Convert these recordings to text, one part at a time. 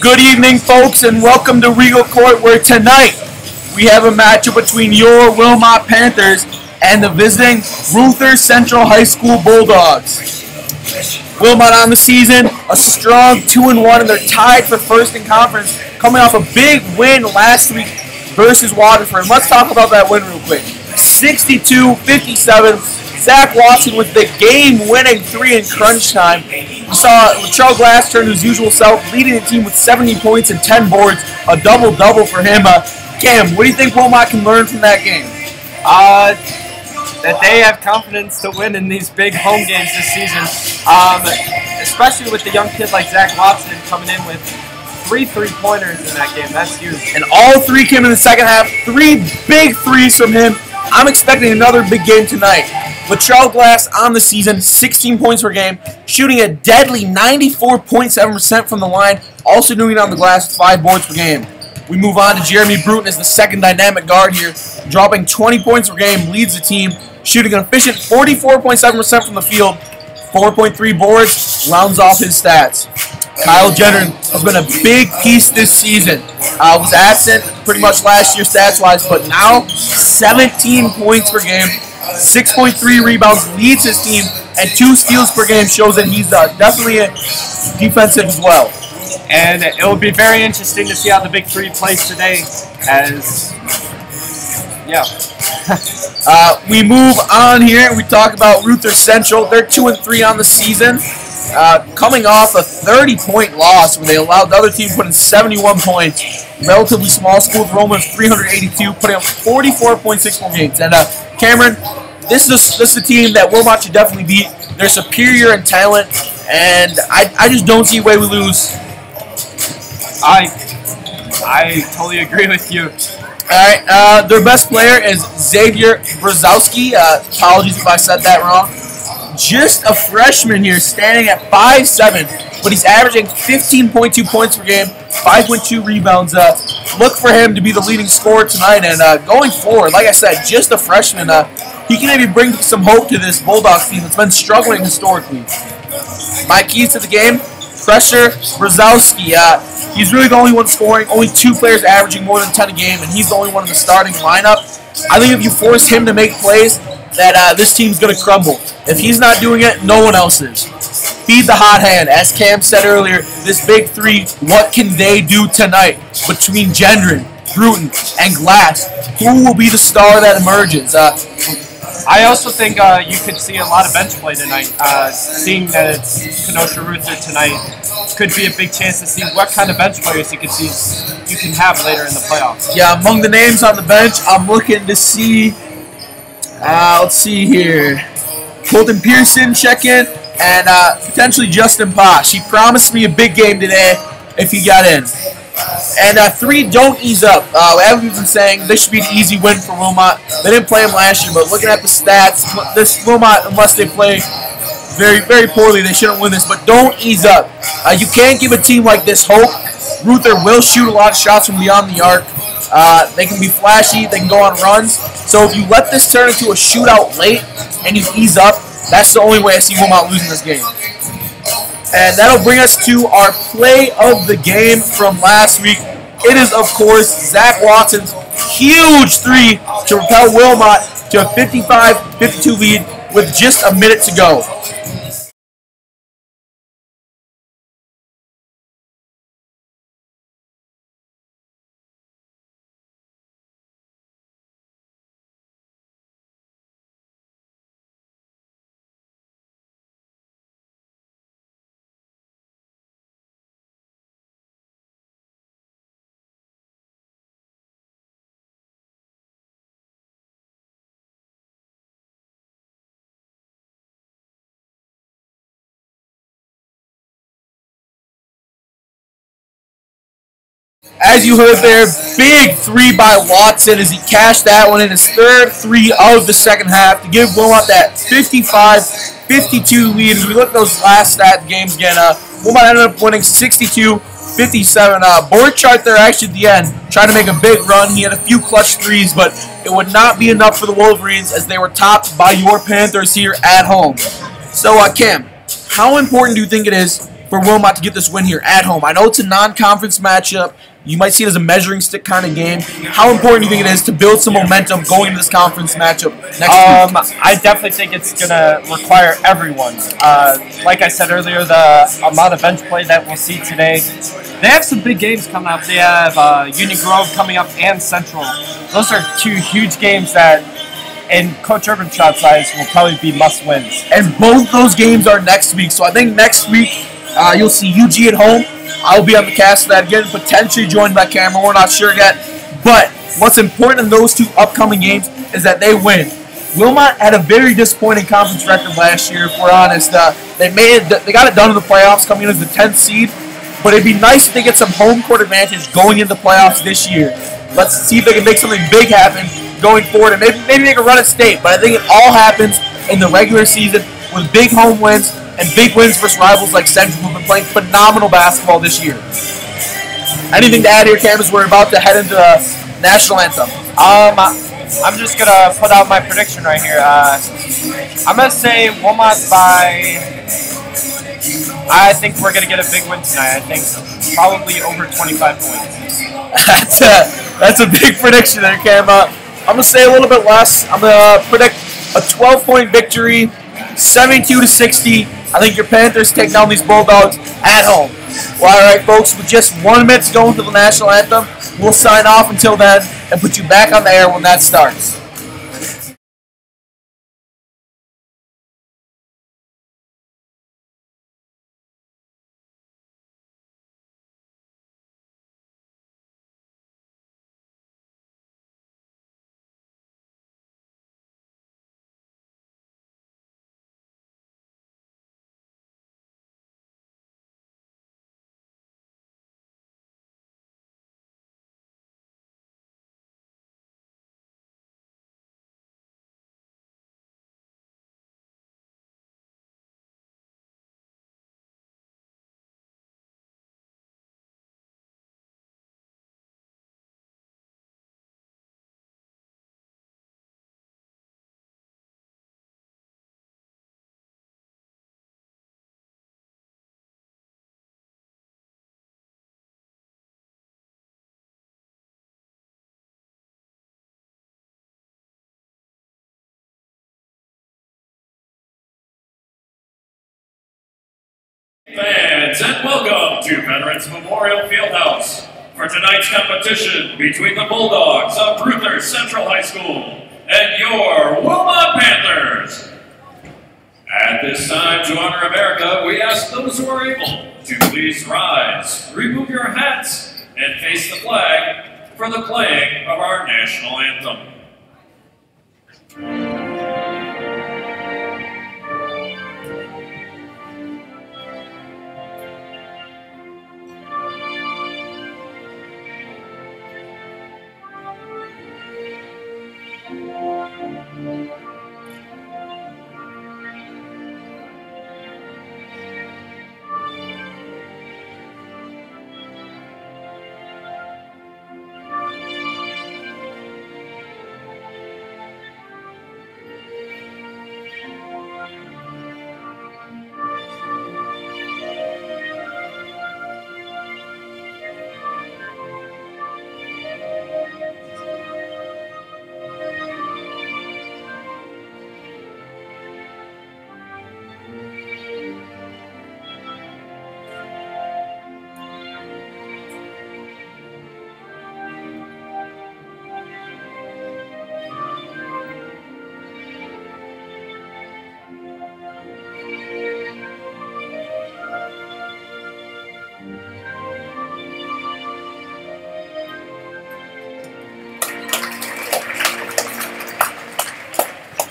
Good evening, folks, and welcome to Regal Court, where tonight we have a matchup between your Wilmot Panthers and the visiting Ruether Central High School Bulldogs. Wilmot on the season, a strong 2-1, and they're tied for first in conference, coming off a big win last week versus Waterford. Let's talk about that win real quick. 62-57. Zach Watson with the game-winning 3 in crunch time. We saw Latrell Glass turn to his usual self, leading the team with 70 points and 10 boards, a double-double for him. Cam, what do you think Wilmot can learn from that game? That they have confidence to win in these big home games this season, especially with the young kid like Zach Watson coming in with 3 3-pointers in that game. That's huge. And all 3 came in the second half. 3 big threes from him. I'm expecting another big game tonight. Latrell Glass on the season, 16 points per game, shooting a deadly 94.7% from the line, also doing it on the glass with 5 boards per game. We move on to Jeremy Bruton as the second dynamic guard here, dropping 20 points per game, leads the team, shooting an efficient 44.7% from the field, 4.3 boards, rounds off his stats. Kyle Jenner has been a big piece this season. Was absent pretty much last year stats-wise, but now 17 points per game, 6.3 rebounds, leads his team, and 2 steals per game shows that he's definitely defensive as well. And it will be very interesting to see how the big 3 plays today. We move on here. We talk about Ruether Central. They're 2-3 on the season, coming off a 30-point loss where they allowed the other team to put in 71 points. Relatively small school with Roma of 382, putting up 44.6 more games. And Cameron, this is a team that Wilmot should definitely beat. They're superior in talent, and I just don't see a way we lose. I totally agree with you. Alright, their best player is Xavier Brzezowski. Apologies if I said that wrong. Just a freshman here, standing at 5'7", but he's averaging 15.2 points per game, 5.2 rebounds. Look for him to be the leading scorer tonight, and going forward, like I said, just a freshman. He can maybe bring some hope to this Bulldogs team that's been struggling historically. My keys to the game: pressure Brzezowski. He's really the only one scoring, only 2 players averaging more than 10 a game, and he's the only one in the starting lineup. I think if you force him to make plays, that this team's going to crumble. If he's not doing it, no one else is. Feed the hot hand. As Cam said earlier, this big 3, what can they do tonight between Gendron, Bruton, and Glass? Who will be the star that emerges? I also think you could see a lot of bench play tonight. Seeing that it's Kenosha Ruether tonight could be a big chance to see what kind of bench players you can have later in the playoffs. Yeah, among the names on the bench, I'm looking to see, let's see here, Colton Pearson check in, and potentially Justin Posh. He promised me a big game today if he got in. And 3, don't ease up. Everyone's been saying this should be an easy win for Wilmot. They didn't play him last year, but looking at the stats, this Wilmot, unless they play very, very poorly, they shouldn't win this. But don't ease up. You can't give a team like this hope. Ruether will shoot a lot of shots from beyond the arc. They can be flashy. They can go on runs. So if you let this turn into a shootout late and you ease up, that's the only way I see Wilmot losing this game. And that'll bring us to our play of the game from last week. It is, of course, Zach Watson's huge 3 to propel Wilmot to a 55-52 lead with just a minute to go. As you heard there, big 3 by Watson as he cashed that one in his 3rd 3 of the second half to give Wilmot that 55-52 lead. As we look at those last stat games again, Wilmot ended up winning 62-57. Board chart there actually at the end, trying to make a big run. He had a few clutch 3s, but it would not be enough for the Wolverines as they were topped by your Panthers here at home. So, Cam, how important do you think it is for Wilmot to get this win here at home. I know it's a non-conference matchup. You might see it as a measuring stick kind of game. How important do you think it is to build some momentum going into this conference matchup next week? I definitely think it's going to require everyone. Like I said earlier, the amount of bench play that we'll see today. They have some big games coming up. They have Union Grove coming up and Central. Those are two huge games that, in Coach Urbanshaw's eyes, will probably be must-wins. And both those games are next week. So I think next week you'll see UG at home. I'll be on the cast for that again, potentially joined by camera. We're not sure yet. But what's important in those two upcoming games is that they win. Wilmot had a very disappointing conference record last year, if we're honest. They got it done in the playoffs, coming in as the 10th seed. But it'd be nice if they get some home court advantage going into the playoffs this year. Let's see if they can make something big happen going forward, and maybe make a run at state. But I think it all happens in the regular season with big home wins and big wins versus rivals like Central, who've been playing phenomenal basketball this year. Anything to add here, Cam, as we're about to head into the national anthem? I'm just going to put out my prediction right here. I'm going to say Wilmot by... I think we're going to get a big win tonight. I think probably over 25 points. That's a big prediction there, Cam. I'm going to say a little bit less. I'm going to predict a 12-point victory, 72-60. I think your Panthers take down these Bulldogs at home. Well, all right, folks, with just 1 minute to go into the national anthem, we'll sign off until then and put you back on the air when that starts. Fans, and welcome to Veterans Memorial Fieldhouse for tonight's competition between the Bulldogs of Ruether Central High School and your Wilmot Panthers. At this time, to honor America, we ask those who are able to please rise, remove your hats, and face the flag for the playing of our national anthem.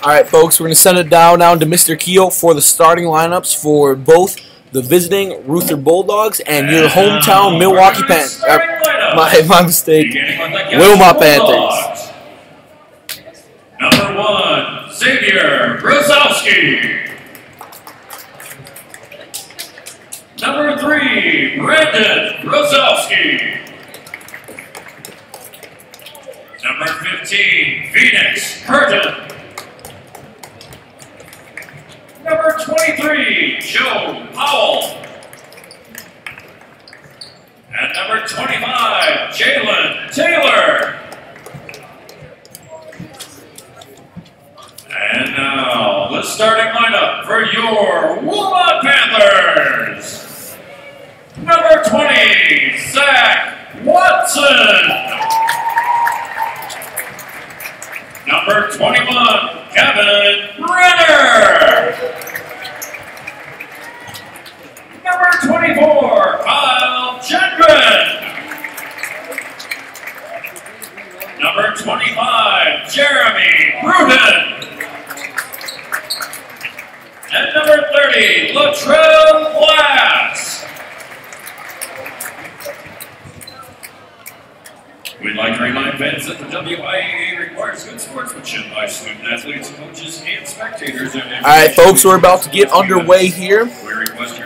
All right, folks, we're going to send it down now to Mr. Keel for the starting lineups for both the visiting Ruether Bulldogs and your hometown Milwaukee Panthers. My mistake. Wilmot Panthers. Number 1, Xavier Brzezowski. Number 3, Brandon Brzezowski. Number 15, Phoenix Curtin. Number 23, Joe Powell. Jalen Taylor. And now, the starting lineup for your Wilmot Panthers. Number 20, Zach Watson. Number 21, Kevin Brenner. Number 24, Kyle Gendron. Number 25, Jeremy Bruton. And number 30, Latrell Glass. We'd like to remind fans that the WIAA requires good sportsmanship by student athletes, coaches, and spectators. All right, folks, we're about to get underway here.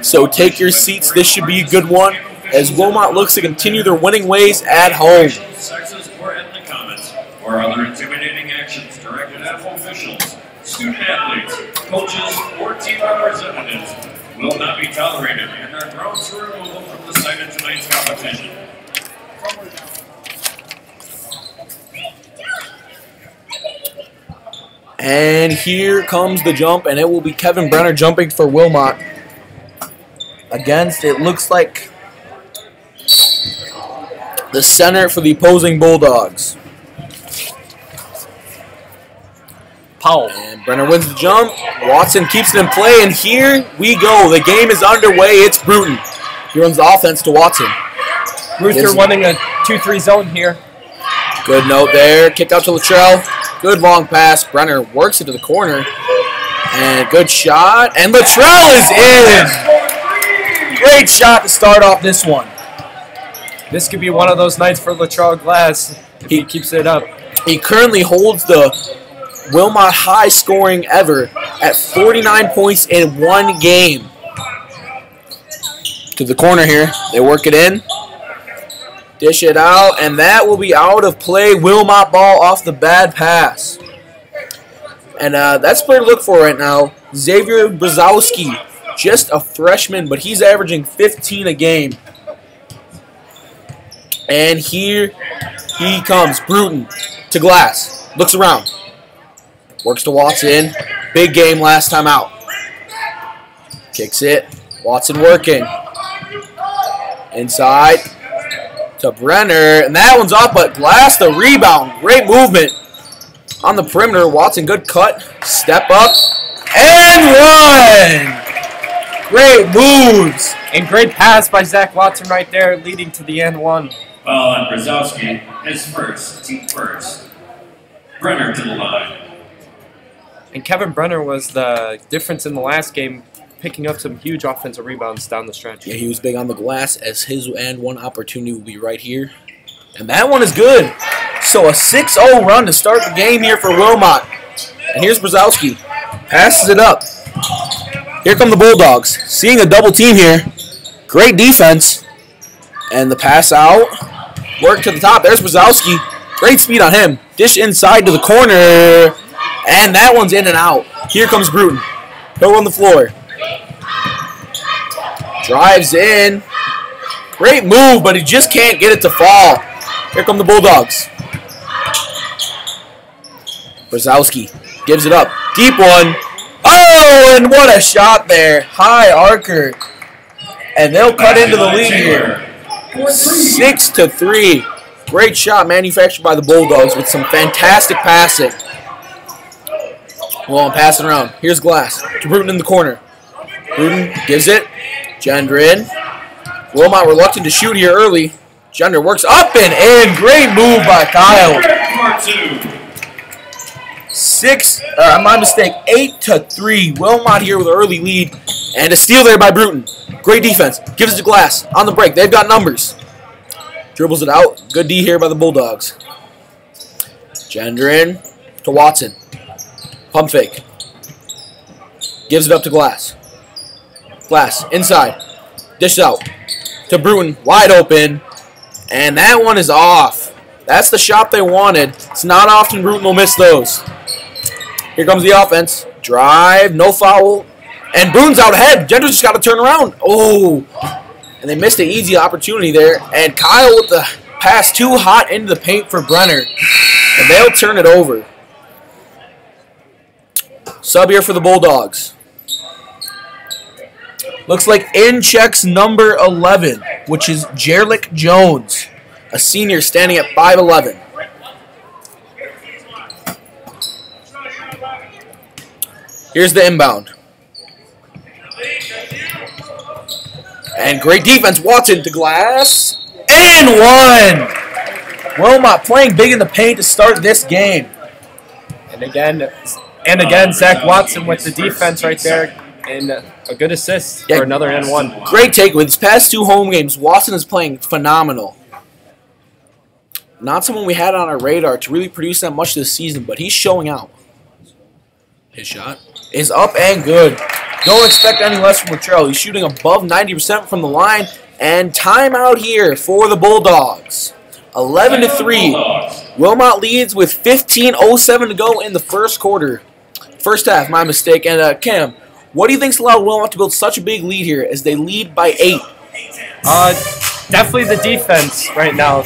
So take your seats. This should be a good one as Wilmot looks to continue their winning ways at home. Sexist or ethnic comments or other intimidating actions directed at officials, student athletes, coaches, or team representatives will not be tolerated and are grounds for removal from the site of tonight's competition. And here comes the jump, and it will be Kevin Brenner jumping for Wilmot. Against, it looks like, the center for the opposing Bulldogs. Powell. And Brenner wins the jump. Watson keeps it in play, and here we go. The game is underway. It's Bruton. He runs the offense to Watson. Ruether winning a 2-3 zone here. Good note there. Kick out to Latrell. Good long pass. Brenner works it to the corner. And good shot. And Latrell is in. Great shot to start off this one. This could be one of those nights for Latrell Glass if he keeps it up. He currently holds the Wilmot high scoring ever at 49 points in one game. To the corner here. They work it in. Dish it out, and that will be out of play. Wilmot ball off the bad pass. And that's player to look for right now. Xavier Brzezowski, just a freshman, but he's averaging 15 a game. And here he comes. Bruton to Glass. Looks around. Works to Watson. Big game last time out. Kicks it. Watson working. Inside. To Brenner, and that one's off, but Glass the rebound. Great movement on the perimeter. Watson, good cut. Step up and run. Great moves. And great pass by Zach Watson right there, leading to the end one. Foul on Brzezowski, his first, team first. Brenner to the line. And Kevin Brenner was the difference in the last game, picking up some huge offensive rebounds down the stretch. Yeah, he was big on the glass, as his and one opportunity will be right here. And that one is good. So a 6-0 run to start the game here for Wilmot. And here's Brzezowski. Passes it up. Here come the Bulldogs. Seeing a double team here. Great defense. And the pass out. Work to the top. There's Brzezowski. Great speed on him. Dish inside to the corner. And that one's in and out. Here comes Bruton. He'll run the floor. Drives in. Great move, but he just can't get it to fall. Here come the Bulldogs. Brzezowski gives it up. Deep one. Oh, and what a shot there. High archer. And they'll cut into the lead here. 6-3. Great shot manufactured by the Bulldogs with some fantastic passing. Well, I'm passing around. Here's Glass to Bruton in the corner. Bruton gives it. Gendron. Wilmot reluctant to shoot here early. Gendron works up and in. Great move by Kyle. 8-3. Wilmot here with an early lead. And a steal there by Bruton. Great defense. Gives it to Glass. On the break. They've got numbers. Dribbles it out. Good D here by the Bulldogs. Gendron to Watson. Pump fake. Gives it up to Glass. Glass inside. Dish out to Bruton. Wide open. And that one is off. That's the shot they wanted. It's not often Bruton will miss those. Here comes the offense. Drive. No foul. And Bruton's out ahead. Gendron's just got to turn around. Oh. And they missed an easy opportunity there. And Kyle with the pass too hot into the paint for Brenner, and they'll turn it over. Sub here for the Bulldogs. Looks like in checks number 11, which is Jerlick Jones, a senior standing at 5'11". Here's the inbound. And great defense. Watson to glass. And one! Wilmot playing big in the paint to start this game. And again, Zach Watson with the defense right there. And a good assist for another N1. Great takeaway. These past 2 home games, Watson is playing phenomenal. Not someone we had on our radar to really produce that much this season, but he's showing out. His shot is up and good. Don't expect any less from Latrell. He's shooting above 90% from the line. And timeout here for the Bulldogs. 11-3. Wilmot leads with 15:07 to go in the first quarter. First half, my mistake. And Cam, what do you think's allowed Wilmot to build such a big lead here as they lead by 8? Definitely the defense right now.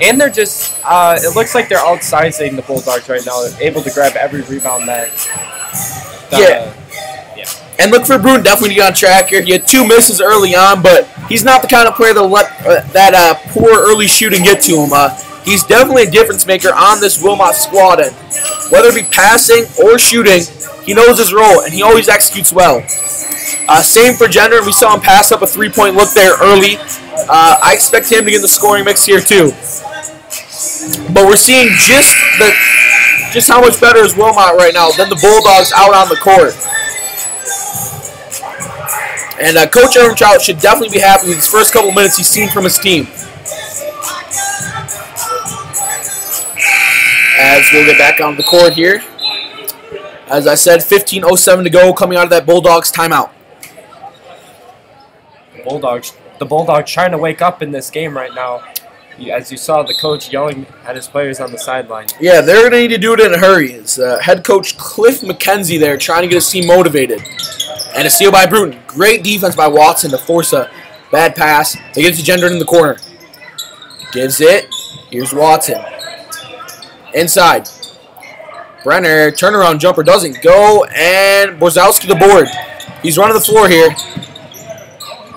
And they're just, it looks like they're outsizing the Bulldogs right now. They're able to grab every rebound that. And look for Bruin definitely to get on track here. He had 2 misses early on, but he's not the kind of player that'll let that poor early shooting get to him. He's definitely a difference maker on this Wilmot squad. And whether it be passing or shooting, he knows his role, and he always executes well. Same for Jenner. We saw him pass up a 3-point look there early. I expect him to get in the scoring mix here too. But we're seeing just how much better is Wilmot right now than the Bulldogs out on the court. And Coach Trout should definitely be happy with his first couple minutes he's seen from his team. As we'll get back on the court here. As I said, 15:07 to go coming out of that Bulldogs timeout. The Bulldogs trying to wake up in this game right now. As you saw, the coach yelling at his players on the sideline. Yeah, they're going to need to do it in a hurry. It's head coach Cliff McKenzie there trying to get his team motivated. And a steal by Bruton. Great defense by Watson to force a bad pass. They get it to Gendron in the corner. Gives it. Here's Watson. Inside. Brenner, turnaround jumper doesn't go. And Borzowski the board. He's running the floor here.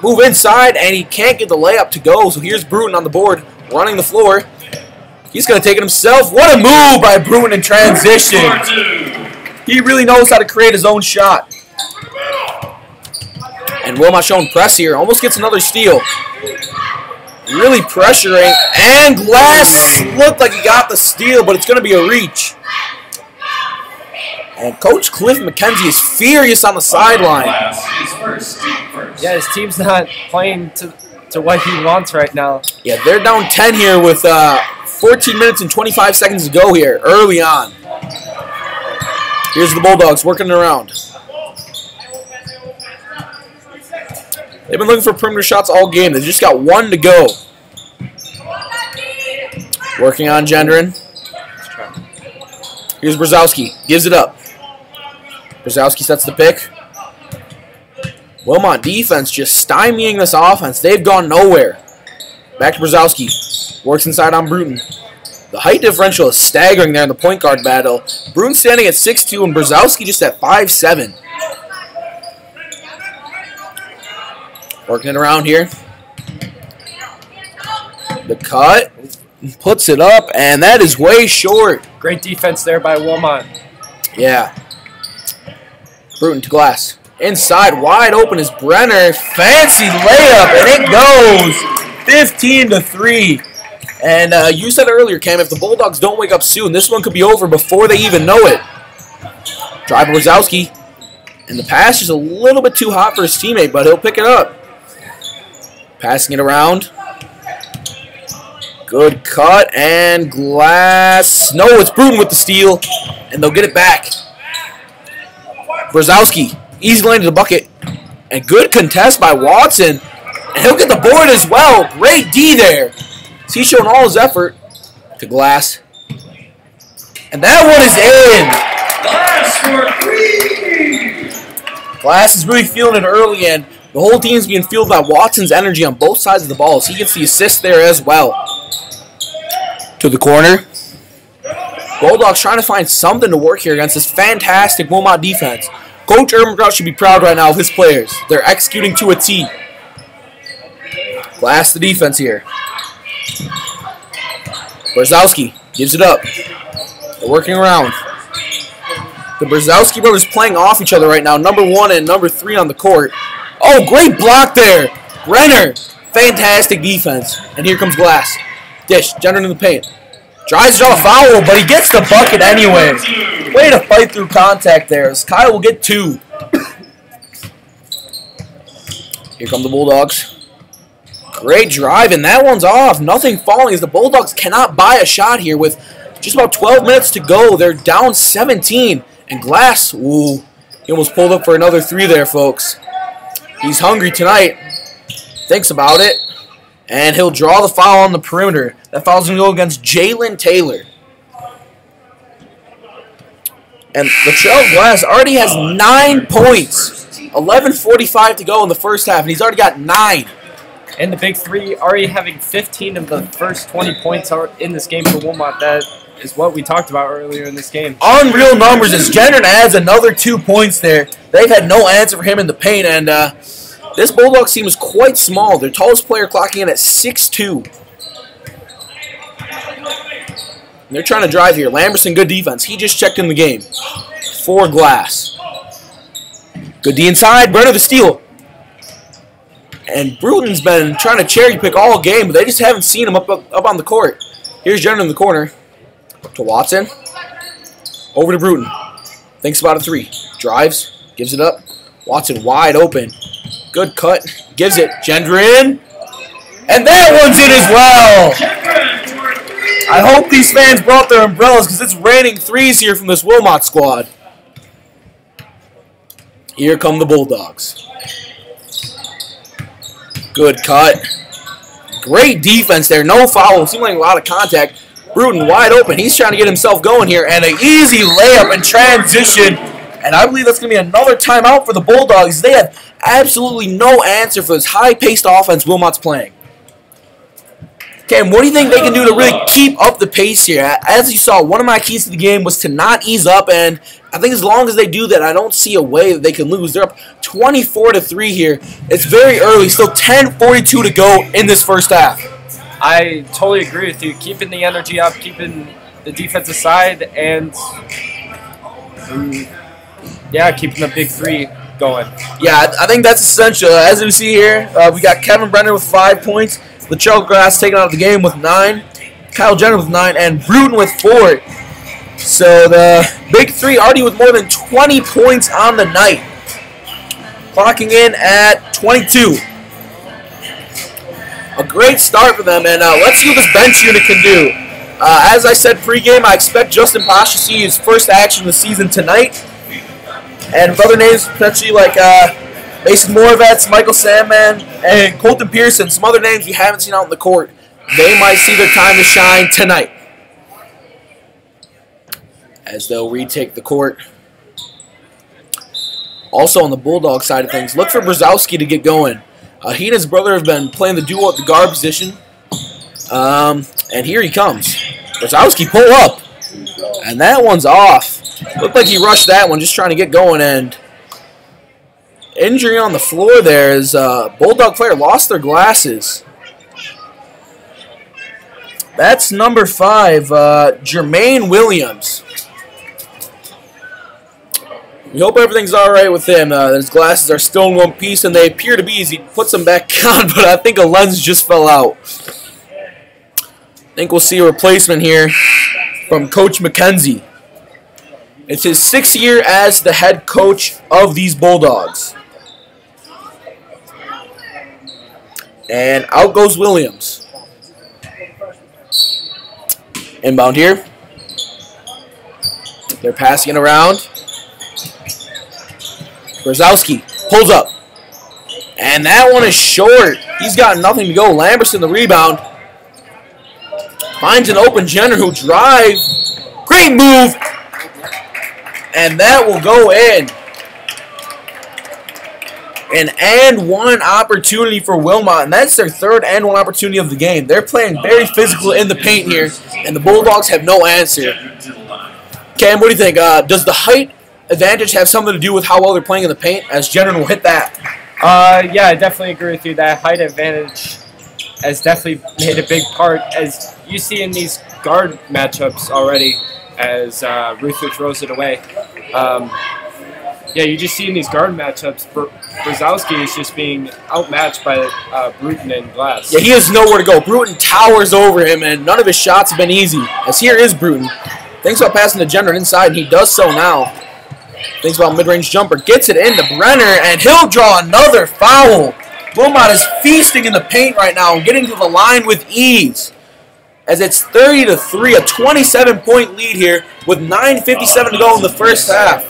Move inside, and he can't get the layup to go. So here's Bruton on the board, running the floor. He's going to take it himself. What a move by Bruton in transition. He really knows how to create his own shot. And Wilmot showing press here. Almost gets another steal. Really pressuring. And Glass looked like he got the steal, but it's going to be a reach. And Coach Cliff McKenzie is furious on the sideline. Yeah, his team's not playing to what he wants right now. Yeah, they're down 10 here with 14 minutes and 25 seconds to go here, early on. Here's the Bulldogs working around. They've been looking for perimeter shots all game. They've just got 1 to go. Working on Gendron. Here's Brzezowski. Gives it up. Brzezowski sets the pick. Wilmot defense just stymieing this offense. They've gone nowhere. Back to Brzezowski. Works inside on Bruton. The height differential is staggering there in the point guard battle. Bruton standing at 6'2", and Brzezowski just at 5'7". Working it around here. The cut. Puts it up, and that is way short. Great defense there by Wilmot. Yeah. Bruton to Glass. Inside, wide open is Brenner. Fancy layup, and it goes 15-3. And you said earlier, Cam, if the Bulldogs don't wake up soon, this one could be over before they even know it. Drive Brzezowski. And the pass is a little bit too hot for his teammate, but he'll pick it up. Passing it around. Good cut, and Glass. No, it's Bruton with the steal, and they'll get it back. Brzezowski, easy lane to the bucket, and good contest by Watson, and he'll get the board as well. Great D there. So he's showing all his effort to Glass, and that one is in. Glass is really feeling it early, and the whole team is being fueled by Watson's energy on both sides of the ball, so he gets the assist there as well. To the corner. Bulldogs trying to find something to work here against this fantastic Wilmot defense. Coach Ermentrout should be proud right now of his players. They're executing to a T. Glass the defense here. Brzezowski gives it up. They're working around. The Brzezowski brothers playing off each other right now. Number 1 and number 3 on the court. Oh, great block there. Renner. Fantastic defense. And here comes Glass. Dish. Jenner in the paint. Tries to draw a foul, but he gets the bucket anyway. Way to fight through contact there. As Kyle will get 2. Here come the Bulldogs. Great drive, and that one's off. Nothing falling as the Bulldogs cannot buy a shot here with just about 12 minutes to go. They're down 17. And Glass, ooh, he almost pulled up for another 3 there, folks. He's hungry tonight. Thinks about it. And he'll draw the foul on the perimeter. That foul's going to go against Jalen Taylor. And Latrell Glass already has 9 points. 11:45 to go in the first half, and he's already got 9. And the big 3 already having 15 of the first 20 points in this game for Wilmot. That is what we talked about earlier in this game. Unreal numbers as Jenner adds another 2 points there. They've had no answer for him in the paint, and this Bulldogs team is quite small. Their tallest player clocking in at 6'2". They're trying to drive here. Lamberson, good defense. He just checked in the game. For Glass. Good D inside. Brenner the steal. And Bruton's been trying to cherry pick all game, but they just haven't seen him up on the court. Here's Jenner in the corner. To Watson. Over to Bruton. Thinks about a 3. Drives. Gives it up. Watson wide open. Good cut. Gives it. Gender in. And that one's in as well. I hope these fans brought their umbrellas because it's raining 3s here from this Wilmot squad. Here come the Bulldogs. Good cut. Great defense there. No foul. Seemed like a lot of contact. Bruton wide open. He's trying to get himself going here. And an easy layup in transition. And I believe that's going to be another timeout for the Bulldogs. They have absolutely no answer for this high-paced offense Wilmot's playing. Okay, and what do you think they can do to really keep up the pace here? As you saw, one of my keys to the game was to not ease up, and I think as long as they do that, I don't see a way that they can lose. They're up 24-3 here. It's very early, still 10:42 to go in this first half. I totally agree with you. Keeping the energy up, keeping the defensive side, and yeah, keeping the big 3 going. Yeah, I think that's essential. As we see here, we got Kevin Brenner with 5 points. Latrell Glass taken out of the game with 9. Kyle Jenner with 9. And Bruton with 4. So the big 3 already with more than 20 points on the night. Clocking in at 22. A great start for them. And let's see what this bench unit can do. As I said pregame, I expect Justin Posh to see his first action of the season tonight. And with other names potentially like Mason Moravets, Michael Sandman, and Colton Pearson, some other names we haven't seen out in the court, they might see their time to shine tonight. As they'll retake the court. Also on the Bulldog side of things, look for Brzezowski to get going. He and his brother have been playing the duo at the guard position. And here he comes. Brzezowski pull up. And that one's off. Looked like he rushed that one, just trying to get going, and injury on the floor there as Bulldog player lost their glasses. That's number 5, Jermaine Williams. We hope everything's alright with him. His glasses are still in one piece, and they appear to be as he puts them back on, but I think a lens just fell out. I think we'll see a replacement here from Coach McKenzie. It's his 6th year as the head coach of these Bulldogs. And out goes Williams. Inbound here. They're passing it around. Brzezowski pulls up. And that one is short. He's got nothing to go. Lamberson the rebound. Finds an open Jenner who drives. Great move. And that will go in. An and one opportunity for Wilmot, and that's their third and one opportunity of the game. They're playing very physical in the paint here, and the Bulldogs have no answer. Cam, what do you think? Does the height advantage have something to do with how well they're playing in the paint, as Jenner will hit that? Yeah, I definitely agree with you. That height advantage has definitely made a big part, as you see in these guard matchups already, as Ruether throws it away. Yeah, you just see in these guard matchups, Brzezowski is just being outmatched by Bruton and Glass. Yeah, he has nowhere to go. Bruton towers over him, and none of his shots have been easy. As here is Bruton. Thinks about passing to Jenner inside, and he does so now. Thinks about mid-range jumper, gets it into Brenner, and he'll draw another foul. Wilmot is feasting in the paint right now, getting to the line with ease. As it's 30-3, a 27-point lead here with 9:57 to go in the first half.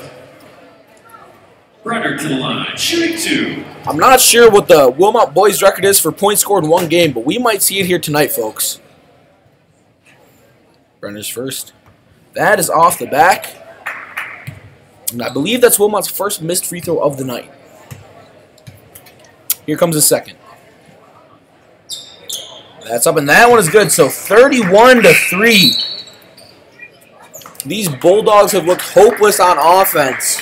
Brenner to the line, shooting 2. I'm not sure what the Wilmot boys' record is for points scored in one game, but we might see it here tonight, folks. Brenner's first. That is off the back. And I believe that's Wilmot's first missed free throw of the night. Here comes the second. That's up, and that one is good. So 31-3. These Bulldogs have looked hopeless on offense.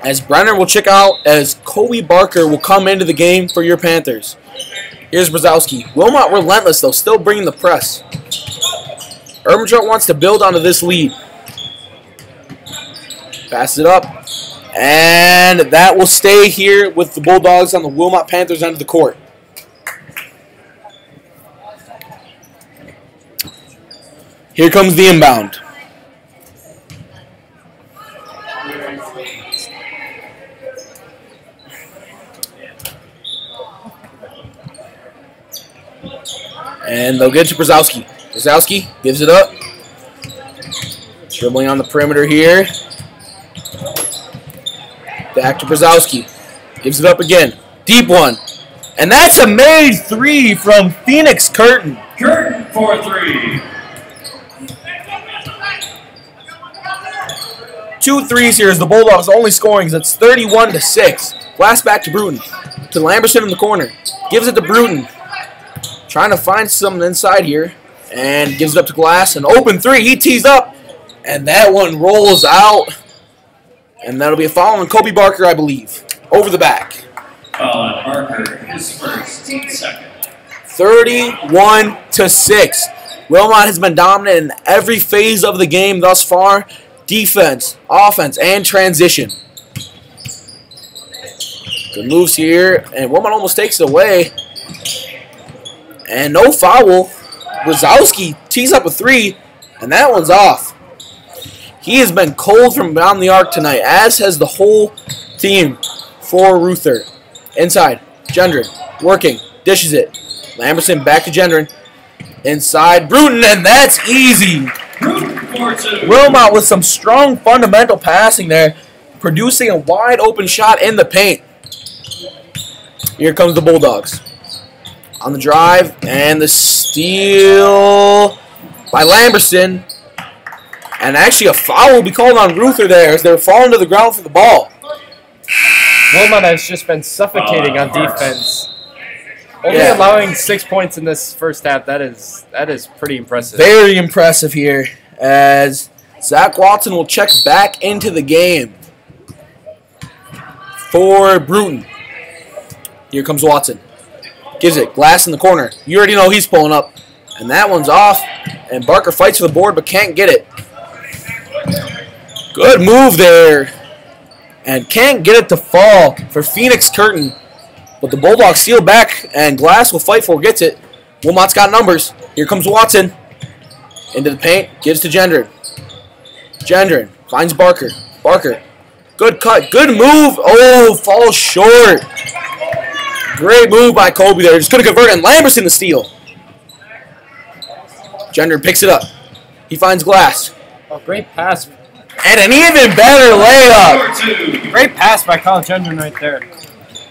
As Brenner will check out, as Kobe Barker will come into the game for your Panthers. Here's Brzezowski. Wilmot relentless, though, still bringing the press. Ermentrout wants to build onto this lead. Pass it up. And that will stay here with the Bulldogs on the Wilmot Panthers end of the court. Here comes the inbound. And they'll get to Brzezowski. Brzezowski gives it up. Dribbling on the perimeter here. Back to Brzezowski. Gives it up again. Deep one. And that's a made three from Phoenix Curtin. Curtin for 3. 2 threes here as the Bulldogs only scoring. It's 31-6. Glass back to Bruton. To Lamberson in the corner. Gives it to Bruton. Trying to find something inside here. And gives it up to Glass. An open three. He tees up. And that one rolls out. And that'll be a foul on Kobe Barker, I believe. Over the back. Foul on Barker, his first, team second. 31-6. Wilmot has been dominant in every phase of the game thus far. Defense, offense, and transition. Good moves here. And Wilmot almost takes it away. And no foul. Brzezowski tees up a three. And that one's off. He has been cold from beyond the arc tonight, as has the whole team for Ruether. Inside, Gendron working, dishes it. Lamberson back to Gendron. Inside, Bruton, and that's easy. Wilmot with some strong fundamental passing there, producing a wide open shot in the paint. Here comes the Bulldogs. On the drive, and the steal by Lamberson. And actually a foul will be called on Ruether there as they're falling to the ground for the ball. Wilmot has just been suffocating on defense. Only allowing 6 points in this first half. That is pretty impressive. Very impressive here as Zach Watson will check back into the game for Bruton. Here comes Watson. Gives it. Glass in the corner. You already know he's pulling up. And that one's off. And Barker fights for the board but can't get it. Good move there. And can't get it to fall for Phoenix Curtin. But the Bulldogs seal back, and Glass will fight for it, gets it. Wilmot's got numbers. Here comes Watson. Into the paint, gives to Gendron. Gendron finds Barker. Barker, good cut, good move. Oh, falls short. Great move by Kobe there. Just couldn't convert it, and Lamberson the steal. Gendron picks it up. He finds Glass. Oh, great pass. And an even better layup. Great pass by Kyle Gendron right there.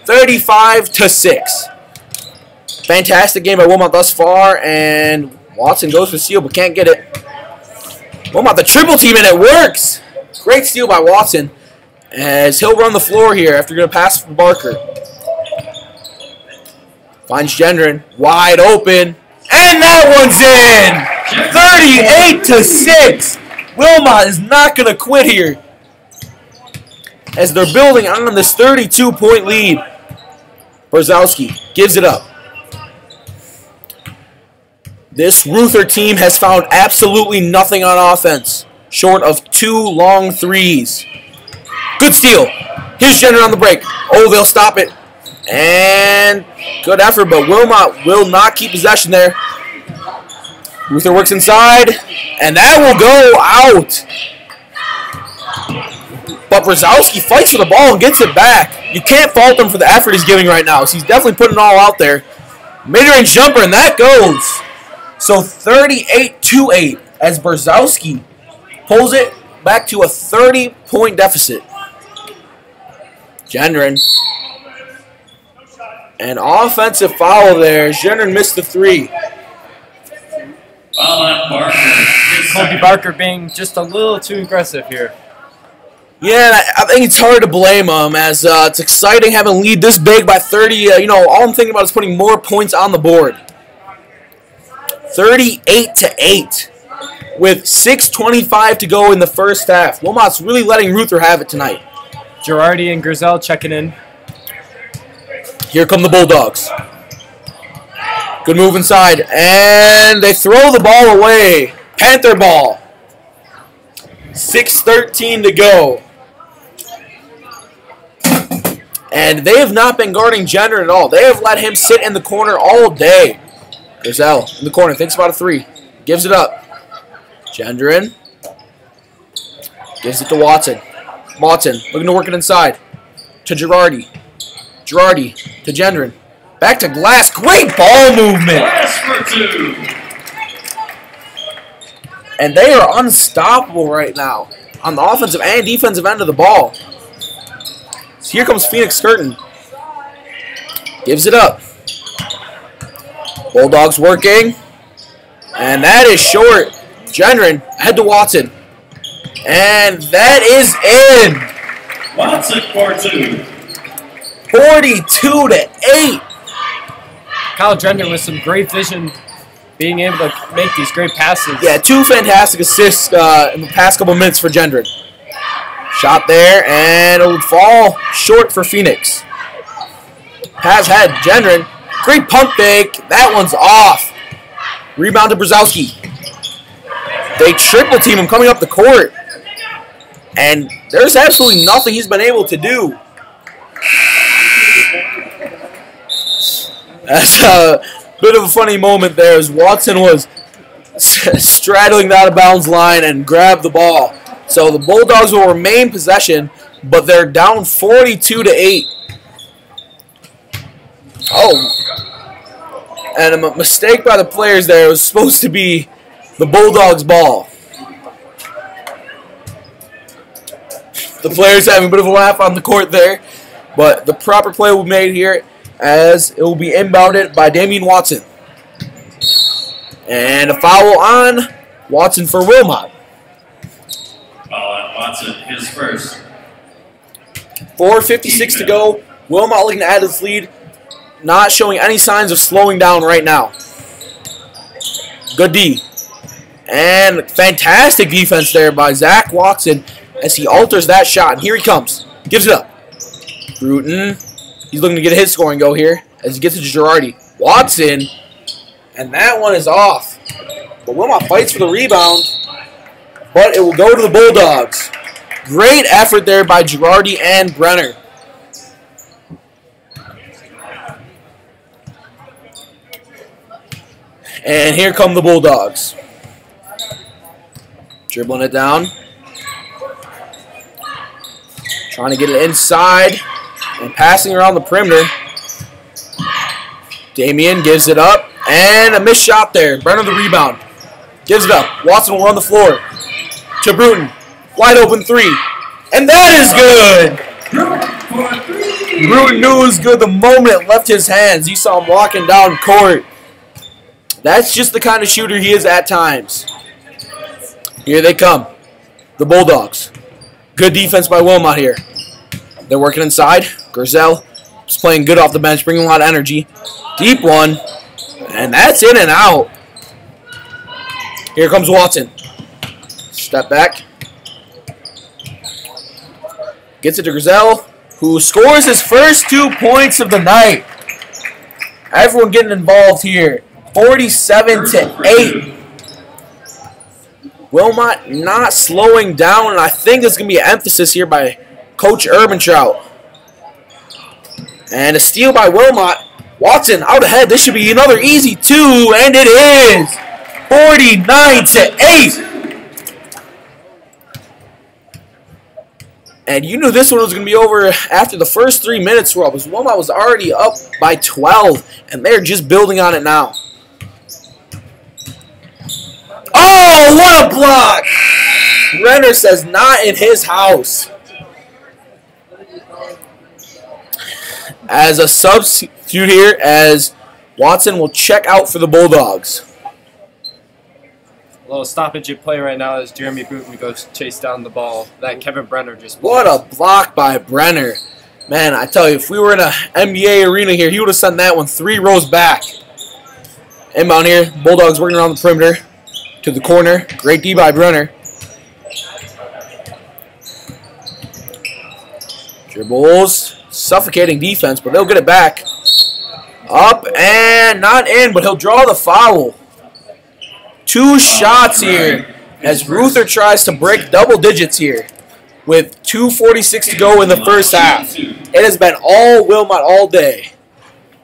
35-6. Fantastic game by Wilmot thus far, and Watson goes for steal but can't get it. Wilmot, the triple team, and it works. Great steal by Watson. as he'll run the floor here after going to pass for Barker. Finds Gendron wide open, and that one's in! 38-6. Wilmot is not going to quit here, as they're building on this 32-point lead. Brzezowski gives it up. This Ruether team has found absolutely nothing on offense, short of 2 long threes. Good steal. Here's Gendron on the break. Oh, they'll stop it. And good effort, but Wilmot will not keep possession there. Ruether works inside, and that will go out. But Brzezowski fights for the ball and gets it back. You can't fault him for the effort he's giving right now. So he's definitely putting it all out there. Mid-range jumper, and that goes. So 38-8 as Brzezowski pulls it back to a 30-point deficit. Gendron. An offensive foul there. Gendron missed the 3. Foul on Barker. Kobe Barker being just a little too aggressive here. Yeah, I think it's hard to blame him, as it's exciting having a lead this big by 30. All I'm thinking about is putting more points on the board. 38-8 with 6:25 to go in the first half. Wilmot's really letting Ruether have it tonight. Girardi and Grizel checking in. Here come the Bulldogs. Good move inside, and they throw the ball away. Panther ball. 6:13 to go. And they have not been guarding Gendron at all. They have let him sit in the corner all day. Grizel in the corner, thinks about a 3. Gives it up. Gendron gives it to Watson. Watson looking to work it inside. To Girardi. Girardi to Gendron. Back to Glass. Great ball movement. Glass for 2. And they are unstoppable right now on the offensive and defensive end of the ball. So here comes Phoenix Skirton. Gives it up. Bulldogs working. And that is short. Gendron ahead to Watson. And that is in. Watson for 2. 42-8. Kyle Gendron with some great vision, being able to make these great passes. Yeah, 2 fantastic assists in the past couple minutes for Gendron. Shot there, and it would fall short for Phoenix. Has had Gendron. Great pump fake. That one's off. Rebound to Brzezowski. They triple team him coming up the court. And there's absolutely nothing he's been able to do. That's a bit of a funny moment there as Watson was straddling the out-of-bounds line and grabbed the ball. So the Bulldogs will remain possession, but they're down 42-8. Oh, and a mistake by the players there. It was supposed to be the Bulldogs' ball. The players having a bit of a laugh on the court there, but the proper play will be made here as it will be inbounded by Damian Watson. And a foul on Watson for Wilmot. Foul on Watson, his first. 4:56 to go. Wilmot looking to add his lead. Not showing any signs of slowing down right now. Good D. And fantastic defense there by Zach Watson as he alters that shot. And here he comes. Gives it up. Bruton. He's looking to get a hit scoring go here as he gets it to Girardi. Watson. And that one is off. But Wilmot fights for the rebound. But it will go to the Bulldogs. Great effort there by Girardi and Brenner. And here come the Bulldogs. Dribbling it down. Trying to get it inside. And passing around the perimeter. Damian gives it up. And a missed shot there. Brenner the rebound. Gives it up. Watson will run the floor. To Bruton. Wide open 3. And that is good! Bruton knew it was good the moment it left his hands. You saw him walking down court. That's just the kind of shooter he is at times. Here they come. The Bulldogs. Good defense by Wilmot here. They're working inside. Griselle is playing good off the bench, bringing a lot of energy. Deep one. And that's in and out. Here comes Watson. Step back. Gets it to Griselle, who scores his first 2 points of the night. Everyone getting involved here. 47-8. Wilmot not slowing down, and I think there's going to be an emphasis here by Coach Urbantrout. And a steal by Wilmot. Watson out ahead. This should be another easy 2, and it is. 49-8. And you knew this one was going to be over after the first 3 minutes, Wilmot was already up by 12, and they're just building on it now. Oh, what a block! Renner says not in his house. As a substitute here, as Watson will check out for the Bulldogs. A little stoppage at play right now as Jeremy Bruton goes chase down the ball that Kevin Brenner just blocked. What a block by Brenner. Man, I tell you, if we were in an NBA arena here, he would have sent that one 3 rows back. Inbound here, Bulldogs working around the perimeter to the corner. Great D by Brenner. Dribbles, suffocating defense, but they'll get it back. Up and not in, but he'll draw the foul. 2 shots here as Ruether tries to break double digits here with 2:46 to go in the first half. It has been all Wilmot all day.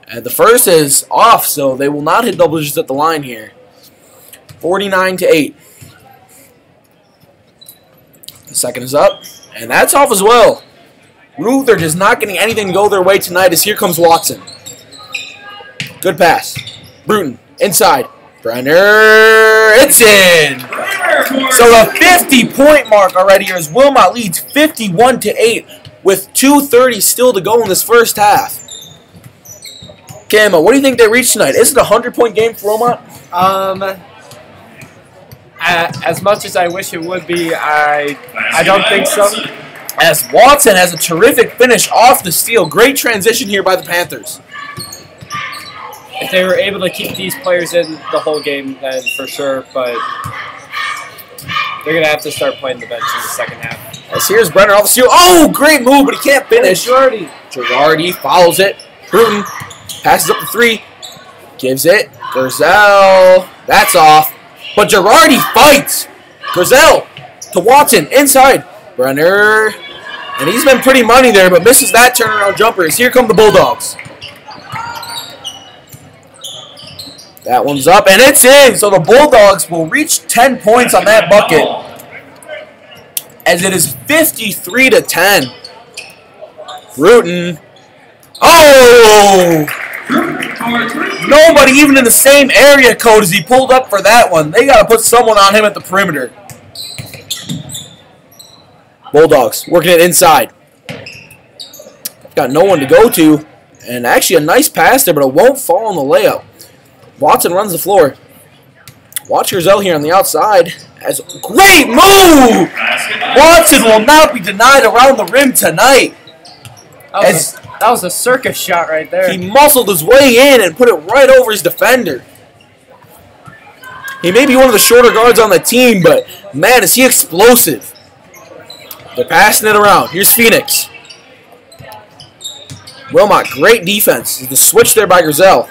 And the first is off, so they will not hit double digits at the line here. 49-8. The second is up, and that's off as well. Ruether just not getting anything to go their way tonight as here comes Watson. Good pass. Bruton inside. Brenner, it's in. So the 50-point mark already here as Wilmot leads 51-8 with 2:30 still to go in this first half. Camo, what do you think they reached tonight? Is it a 100-point game for Wilmot? As much as I wish it would be, I don't think so. As Watson has a terrific finish off the steal. Great transition here by the Panthers. If they were able to keep these players in the whole game, then for sure, but they're going to have to start playing the bench in the second half. As here's Brenner off the steal. Oh, great move, but he can't finish. Girardi follows it. Bruton passes up the 3. Gives it. Griselle. That's off. But Girardi fights. Griselle to Watson inside. Brenner. And he's been pretty money there, but misses that turnaround jumper. As here come the Bulldogs. That one's up, and it's in. So the Bulldogs will reach 10 points on that bucket. As it is 53-10. Bruton. Oh! Nobody even in the same area code as he pulled up for that one. They got to put someone on him at the perimeter. Bulldogs working it inside. Got no one to go to. And actually a nice pass there, but it won't fall on the layup. Watson runs the floor. Watch Griselle here on the outside. As great move! Watson will not be denied around the rim tonight. That was a circus shot right there. He muscled his way in and put it right over his defender. He may be one of the shorter guards on the team, but man, is he explosive. They're passing it around. Here's Phoenix. Wilmot, great defense. The switch there by Griselle.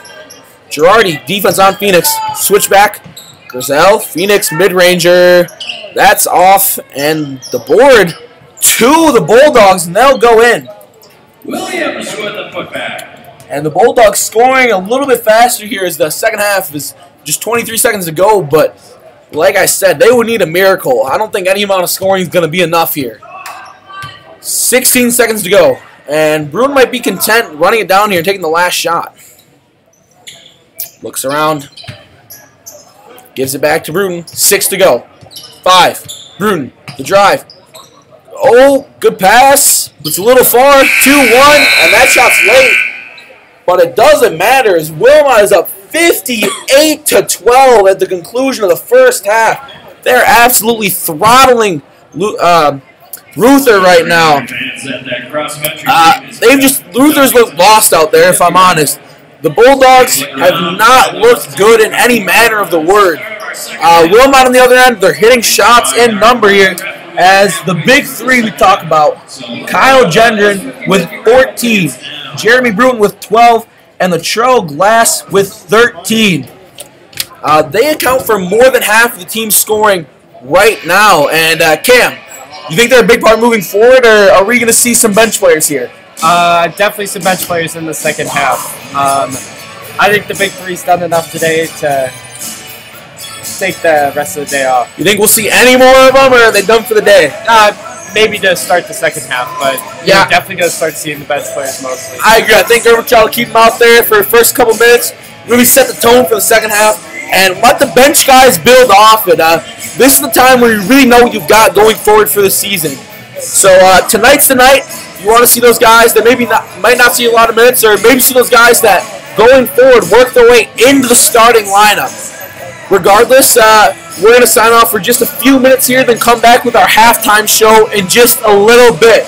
Girardi, defense on Phoenix. Switch back. Griselle, Phoenix, mid-ranger. That's off. And the board to the Bulldogs, and they'll go in. Williams with the putback. And the Bulldogs scoring a little bit faster here as the second half is just 23 seconds to go. But like I said, they would need a miracle. I don't think any amount of scoring is going to be enough here. 16 seconds to go. And Bruton might be content running it down here and taking the last shot. Looks around. Gives it back to Bruton. 6 to go. 5. Bruton. The drive. Oh, good pass. It's a little far. 2-1. And that shot's late. But it doesn't matter as Wilmot is up 58-12 at the conclusion of the first half. They're absolutely throttling Ruether right now. and that cross-country team is They've just, Ruether's looked lost out there, if I'm honest. The Bulldogs have not looked good in any manner of the word. Wilmot on the other end, they're hitting shots in number here as the big three we talk about. Kyle Gendron with 14, Jeremy Bruton with 12, and Latrell Glass with 13. They account for more than half of the team's scoring right now. And Cam, you think they're a big part moving forward, or are we going to see some bench players here? Definitely some bench players in the second half. I think the big three's done enough today to take the rest of the day off. You think we'll see any more of them, or are they done for the day? Maybe to start the second half, but yeah, we're definitely going to start seeing the bench players mostly. I agree. I think Urban will keep them out there for the first couple minutes, really set the tone for the second half, and let the bench guys build off it. This is the time where you really know what you've got going forward for the season. So tonight's the night. You want to see those guys that might not see a lot of minutes, or maybe see those guys that going forward work their way into the starting lineup. Regardless, we're going to sign off for just a few minutes here, then come back with our halftime show in just a little bit.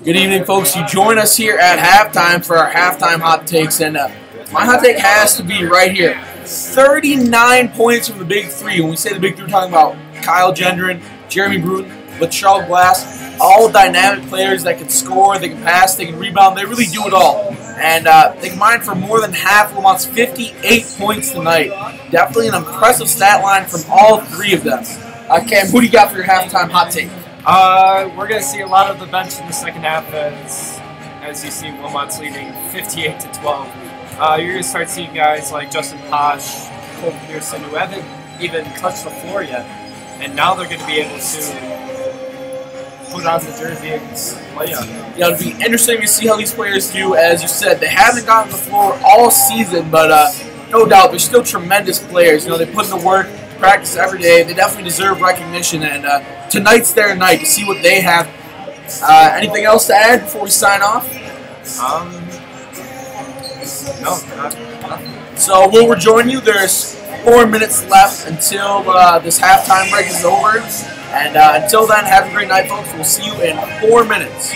Good evening, folks. You join us here at halftime for our halftime hot takes, and my hot take has to be right here. 39 points from the big three. When we say the big three, we're talking about Kyle Gendron, Jeremy Bruton, Latrell Glass, all dynamic players that can score, they can pass, they can rebound, they really do it all. and they combined for more than half Wilmot's 58 points tonight. Definitely an impressive stat line from all three of them. Cam, who do you got for your halftime hot take? We're going to see a lot of the bench in the second half as you see Wilmot's leading 58 to 12. You're going to start seeing guys like Justin Posh, Colton Pearson, who haven't even touched the floor yet, and now they're going to be able to put on the jersey and play on it. It'll be interesting to see how these players do. As you said, they haven't gotten the floor all season, but no doubt they're still tremendous players. They put in the work, practice every day. They definitely deserve recognition, and tonight's their night to see what they have. Anything else to add before we sign off? No, nothing. So we'll rejoin you. There's 4 minutes left until this halftime break is over. And until then, have a great night, folks. We'll see you in 4 minutes.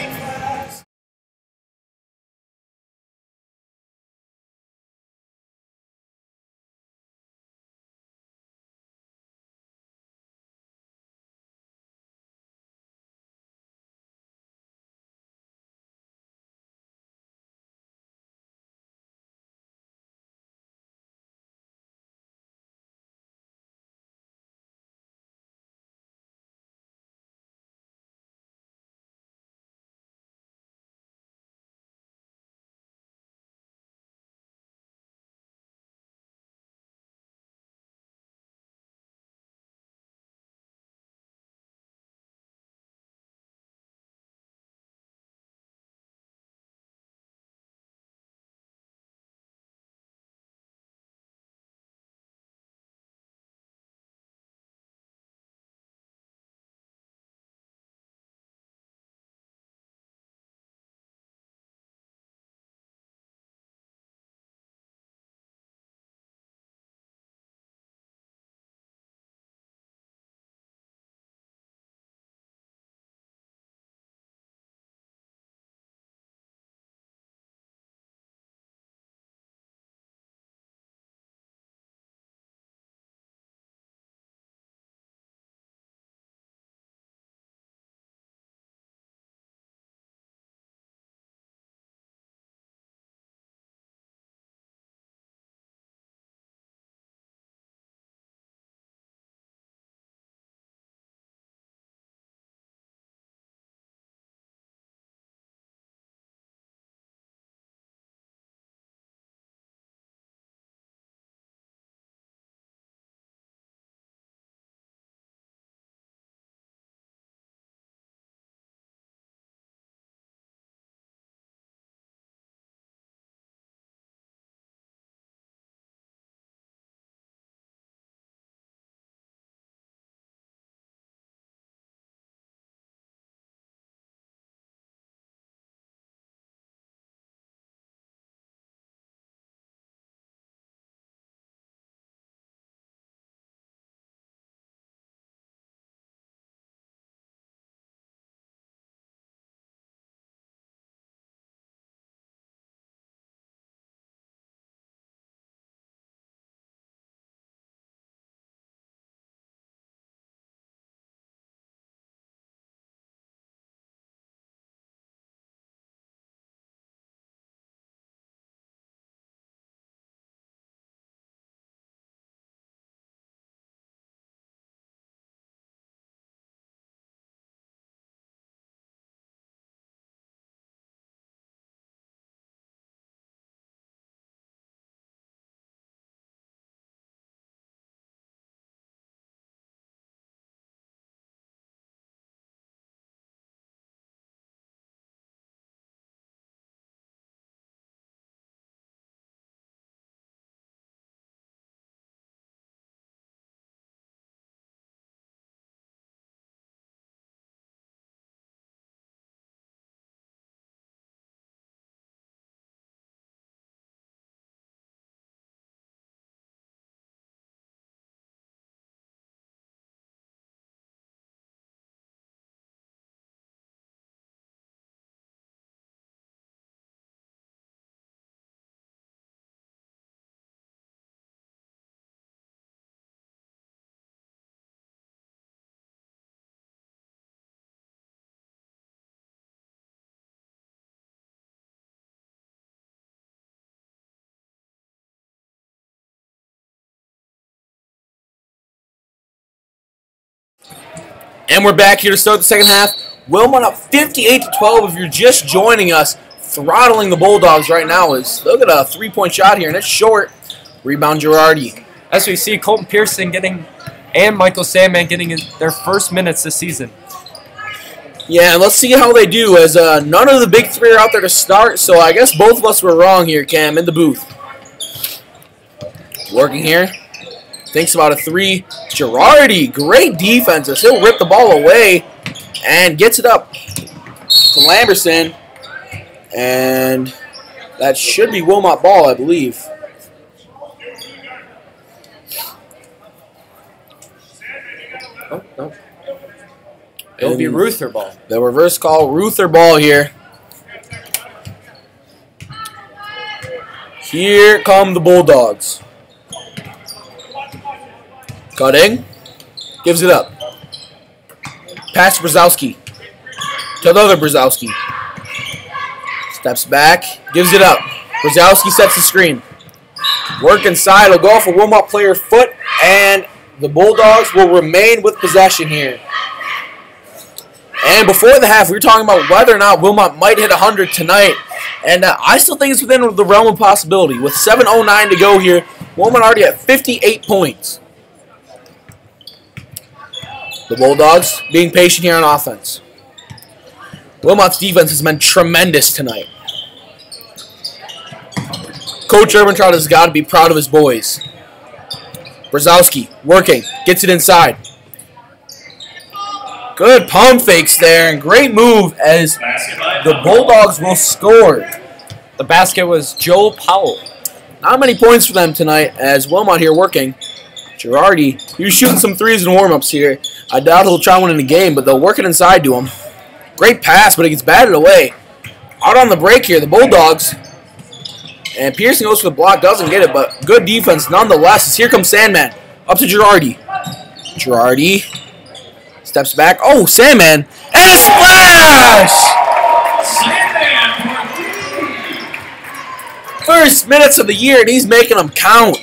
And we're back here to start the second half. Wilmot up 58-12 if you're just joining us. Throttling the Bulldogs right now. Look at a three-point shot here, and it's short. Rebound Girardi. As we see, Colton Pearson and Michael Sandman getting their first minutes this season. Yeah, and let's see how they do, as none of the big three are out there to start, so I guess both of us were wrong here, Cam, in the booth. Working here. Thinks about a three. Girardi, great defense. He'll rip the ball away and gets it up to Lamberson. And that should be Wilmot ball, I believe. Oh, no. It'll be Ruether ball. The reverse call, Ruether ball here. Here come the Bulldogs. Cutting. Gives it up. Pass to Brzezowski. To the other Brzezowski. Steps back. Gives it up. Brzezowski sets the screen. Work inside. It'll go off a Wilmot player foot. And the Bulldogs will remain with possession here. And before the half, we were talking about whether or not Wilmot might hit 100 tonight. And I still think it's within the realm of possibility. With 7:09 to go here, Wilmot already at 58 points. The Bulldogs being patient here on offense. Wilmot's defense has been tremendous tonight. Coach Erbentrout has got to be proud of his boys. Brzezowski working, gets it inside. Good pump fakes there, and great move as the Bulldogs will score. The basket was Joel Powell. Not many points for them tonight as Wilmot here working. Girardi, he was shooting some threes in warm-ups here. I doubt he'll try one in the game, but they'll work it inside to him. Great pass, but it gets batted away. Out on the break here, the Bulldogs. And Pearson goes for the block, doesn't get it, but good defense nonetheless. Here comes Sandman. Up to Girardi. Girardi steps back. Oh, Sandman. And a splash! First minutes of the year, and he's making them count.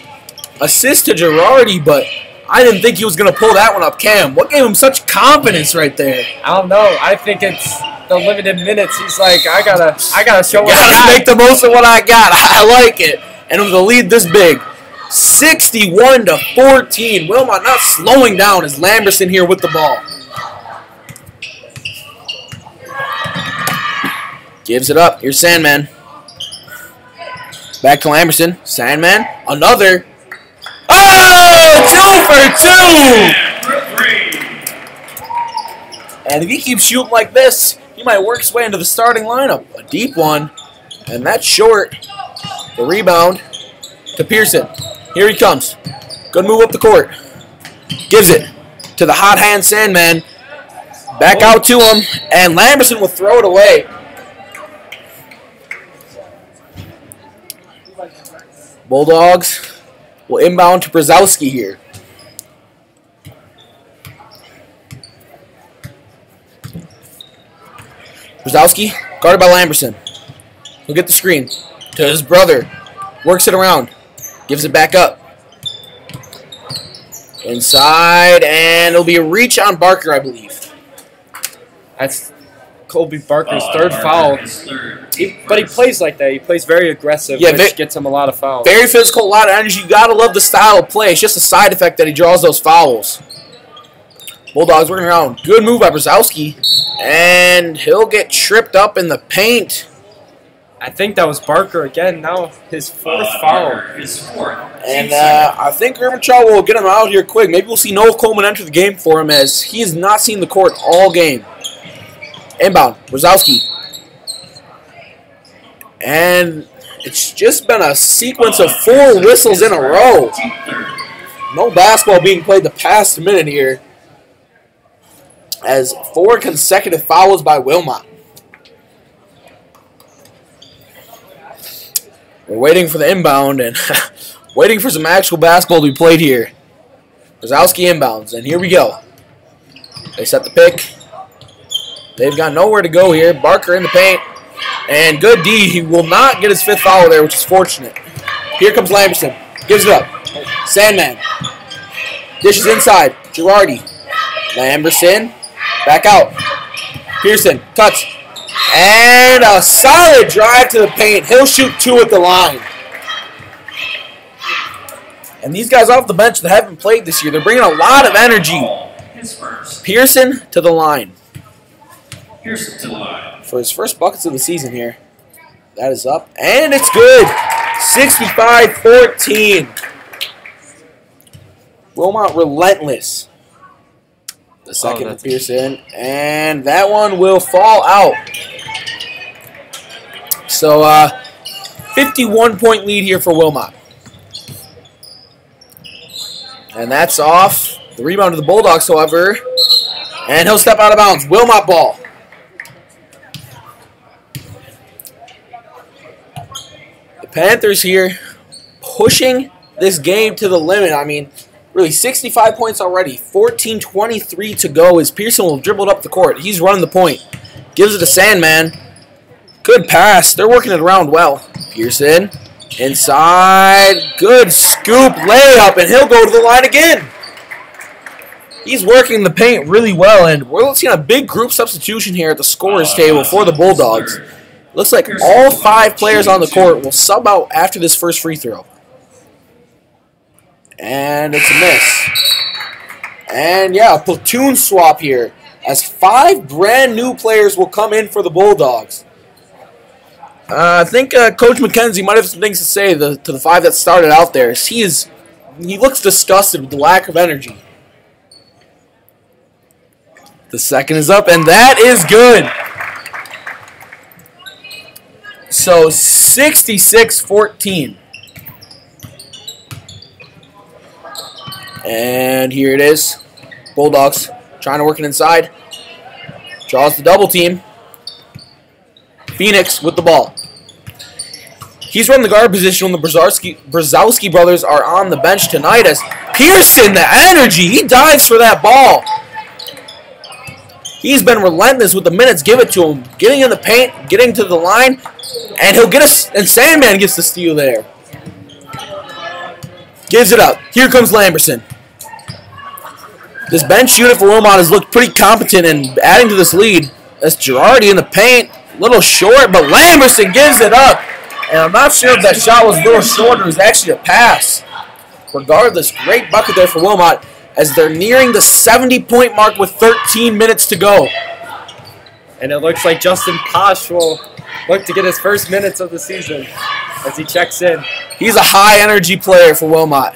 Assist to Girardi, but I didn't think he was going to pull that one up. Cam, what gave him such confidence right there? I don't know. I think it's the limited minutes. He's like, I gotta show what I Gotta got. make the most of what I got. I like it. And with a lead this big, 61-14. Wilmot not slowing down as Lamberson here with the ball. Gives it up. Here's Sandman. Back to Lamberson. Sandman. Another. Oh! 2 for 2! And if he keeps shooting like this, he might work his way into the starting lineup. A deep one. And that's short. The rebound to Pearson. Here he comes. Good move up the court. Gives it to the hot hand Sandman. Back out to him. And Lamberson will throw it away. Bulldogs will inbound to Brzezowski here. Brzezowski, guarded by Lamberson. He'll get the screen to his brother. Works it around. Gives it back up. Inside, and it'll be a reach on Barker, I believe. That's Colby Barker's third foul. But he plays like that. He plays very aggressive, which gets him a lot of fouls. Very physical, a lot of energy. You got to love the style of play. It's just a side effect that he draws those fouls. Bulldogs working around. Good move by Brzezowski. And he'll get tripped up in the paint. I think that was Barker again. Now his fourth foul. And I think Erbentrout will get him out here quick. Maybe we'll see Noah Coleman enter the game for him as he has not seen the court all game. Inbound, Brzezowski. And it's just been a sequence of 4 whistles in a row. No basketball being played the past minute here. As 4 consecutive fouls by Wilmot. We're waiting for the inbound and waiting for some actual basketball to be played here. Brzezowski inbounds, and here we go. They set the pick. They've got nowhere to go here. Barker in the paint. And good D. He will not get his 5th foul there, which is fortunate. Here comes Lamberson. Gives it up. Sandman. Dishes inside. Girardi. Lamberson. Back out. Pearson cuts. And a solid drive to the paint. He'll shoot 2 at the line. And these guys off the bench that haven't played this year, they're bringing a lot of energy. Pearson to the line. Pearson to the line. For his first buckets of the season here. That is up. And it's good. 65-14. Wilmot relentless. The second to Pearson. And that one will fall out. So, 51-point lead here for Wilmot. And that's off. The rebound to the Bulldogs, however. And he'll step out of bounds. Wilmot ball. The Panthers here pushing this game to the limit. I mean, really, 65 points already. 14:23 to go as Pearson will dribble it up the court. He's running the point. Gives it to Sandman. Good pass. They're working it around well. Pearson inside. Good scoop layup, and he'll go to the line again. He's working the paint really well, and we're seeing a big group substitution here at the scorer's table for the Bulldogs. Looks like all 5 players on the court will sub out after this first free throw. And it's a miss. And yeah, a platoon swap here as 5 brand new players will come in for the Bulldogs. I think Coach McKenzie might have some things to say to the 5 that started out there. He looks disgusted with the lack of energy. The second is up, and that is good. So 66-14. And here it is. Bulldogs trying to work it inside. Draws the double team. Phoenix with the ball. He's running the guard position when the Brzezowski brothers are on the bench tonight as Pearson, the energy, he dives for that ball. He's been relentless with the minutes. Give it to him. Getting in the paint, getting to the line, and he'll get us. And Sandman gets the steal there. Gives it up. Here comes Lamberson. This bench unit for Wilmot has looked pretty competent in adding to this lead. That's Girardi in the paint. A little short, but Lamberson gives it up. And I'm not sure if that shot was a little short or it was actually a pass. Regardless, great bucket there for Wilmot as they're nearing the 70-point mark with 13 minutes to go. And it looks like Justin Posh will look to get his first minutes of the season as he checks in. He's a high-energy player for Wilmot.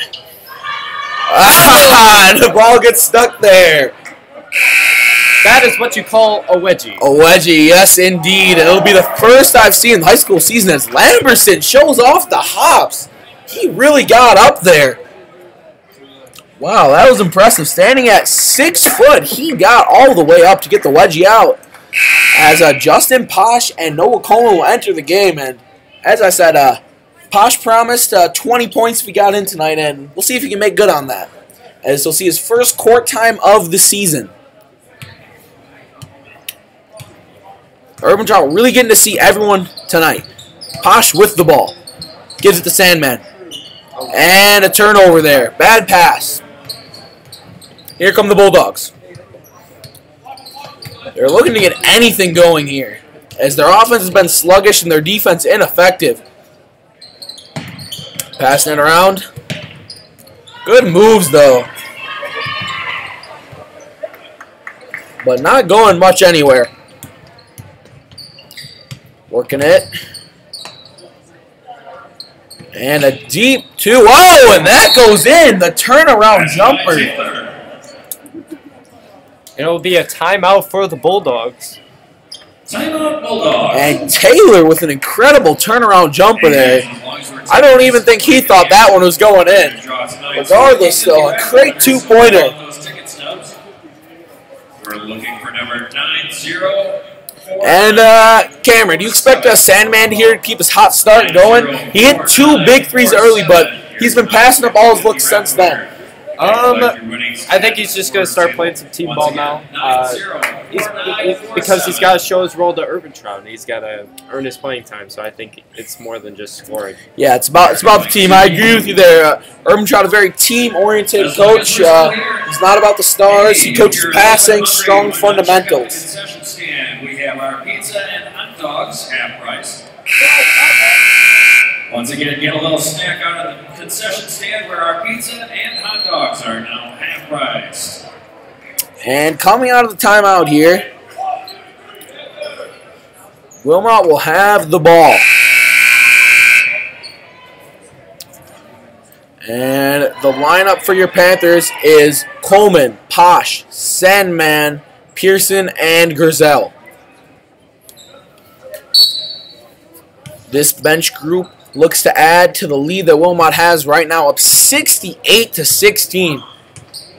The ball gets stuck there. That is what you call a wedgie. A wedgie, yes indeed. And it'll be the first I've seen in the high school season as Lamberson shows off the hops. He really got up there. Wow, that was impressive. Standing at 6 foot, he got all the way up to get the wedgie out. As Justin Posh and Noah Coleman will enter the game. And as I said, Posh promised 20 points if he got in tonight, and we'll see if he can make good on that. As he'll see his first court time of the season. Urban Trout really getting to see everyone tonight. Posh with the ball. Gives it to Sandman. And a turnover there. Bad pass. Here come the Bulldogs. They're looking to get anything going here, as their offense has been sluggish and their defense ineffective. Passing it around. Good moves, though. But not going much anywhere. Working it. And a deep 2. Oh, and that goes in. The turnaround jumper. It'll be a timeout for the Bulldogs. Timeout Bulldogs. And Taylor with an incredible turnaround jumper there. I don't even think he thought that one was going in. Regardless, though, a great 2-pointer. We're looking for number 90. And Cameron, do you expect Sandman here to keep his hot start going? He hit 2 big threes early, but he's been passing up all his looks since then. I think he's just going to start playing some team ball now. Because he's got to show his role to Urbantraut, and he's got to earn his playing time. So I think it's more than just scoring. Yeah, it's about the team. I agree with you there. Urbantraut, a very team-oriented coach. He's not about the stars. He coaches passing, strong fundamentals. We have our pizza and hot dogs half price. Once again, get a little snack out of the concession stand where our pizza and hot dogs are now half price. And coming out of the timeout here, Wilmot will have the ball. And the lineup for your Panthers is Coleman, Posh, Sandman, Pearson, and Griselle. This bench group looks to add to the lead that Wilmot has right now, up 68-16.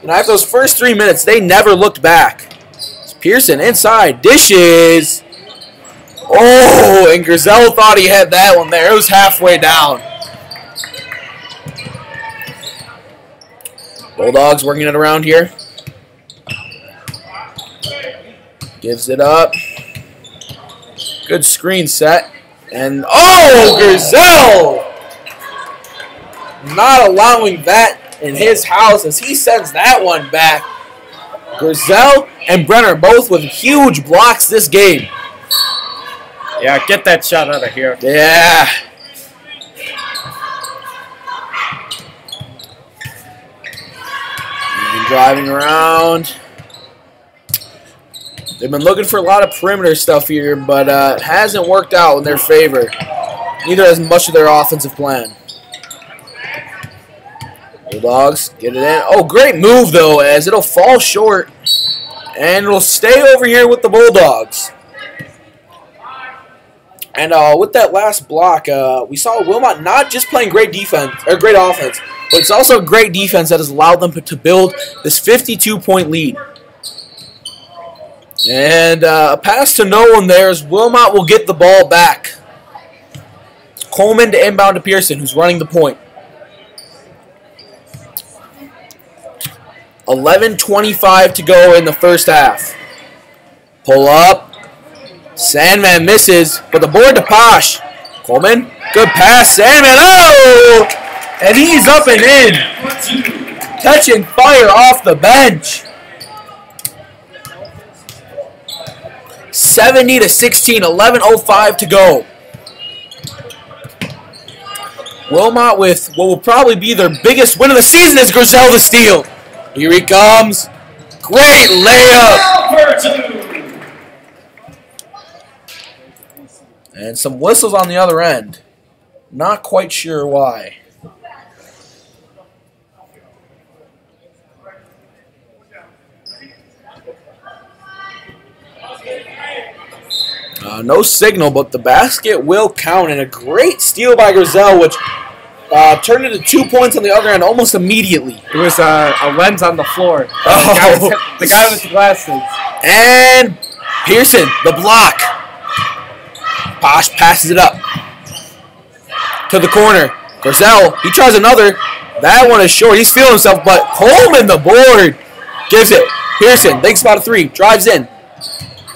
And after those first 3 minutes, they never looked back. It's Pearson inside, dishes. Oh, and Griselle thought he had that one there. It was halfway down. Bulldogs working it around here. Gives it up. Good screen set. And, oh, Griselle! Not allowing that in his house as he sends that one back. Griselle and Brenner both with huge blocks this game. Yeah, get that shot out of here. Yeah. And driving around. They've been looking for a lot of perimeter stuff here, but it hasn't worked out in their favor. Neither has much of their offensive plan. Bulldogs get it in. Oh, great move, though, as it'll fall short. And it'll stay over here with the Bulldogs. And with that last block, we saw Wilmot not just playing great defense or great offense, but it's also great defense that has allowed them to build this 52-point lead. And a pass to no one there as Wilmot will get the ball back. Coleman to inbound to Pearson, who's running the point. 11:25 to go in the first half. Pull up. Sandman misses, but the board to Posh. Coleman, good pass. Sandman, oh! And he's up and in. Catching fire off the bench. 70-16, 11:05 to go. Wilmot with what will probably be their biggest win of the season is Griselle the steal. Here he comes. Great layup. And some whistles on the other end. Not quite sure why. No signal, but the basket will count. And a great steal by Griselle, which turned into 2 points on the other end almost immediately. It was a lens on the floor. Oh. The guy with the glasses. And Pearson, the block. Posh passes it up to the corner. Griselle, he tries another. That one is short. He's feeling himself, but Coleman the board. Gives it. Pearson, big spot of three. Drives in.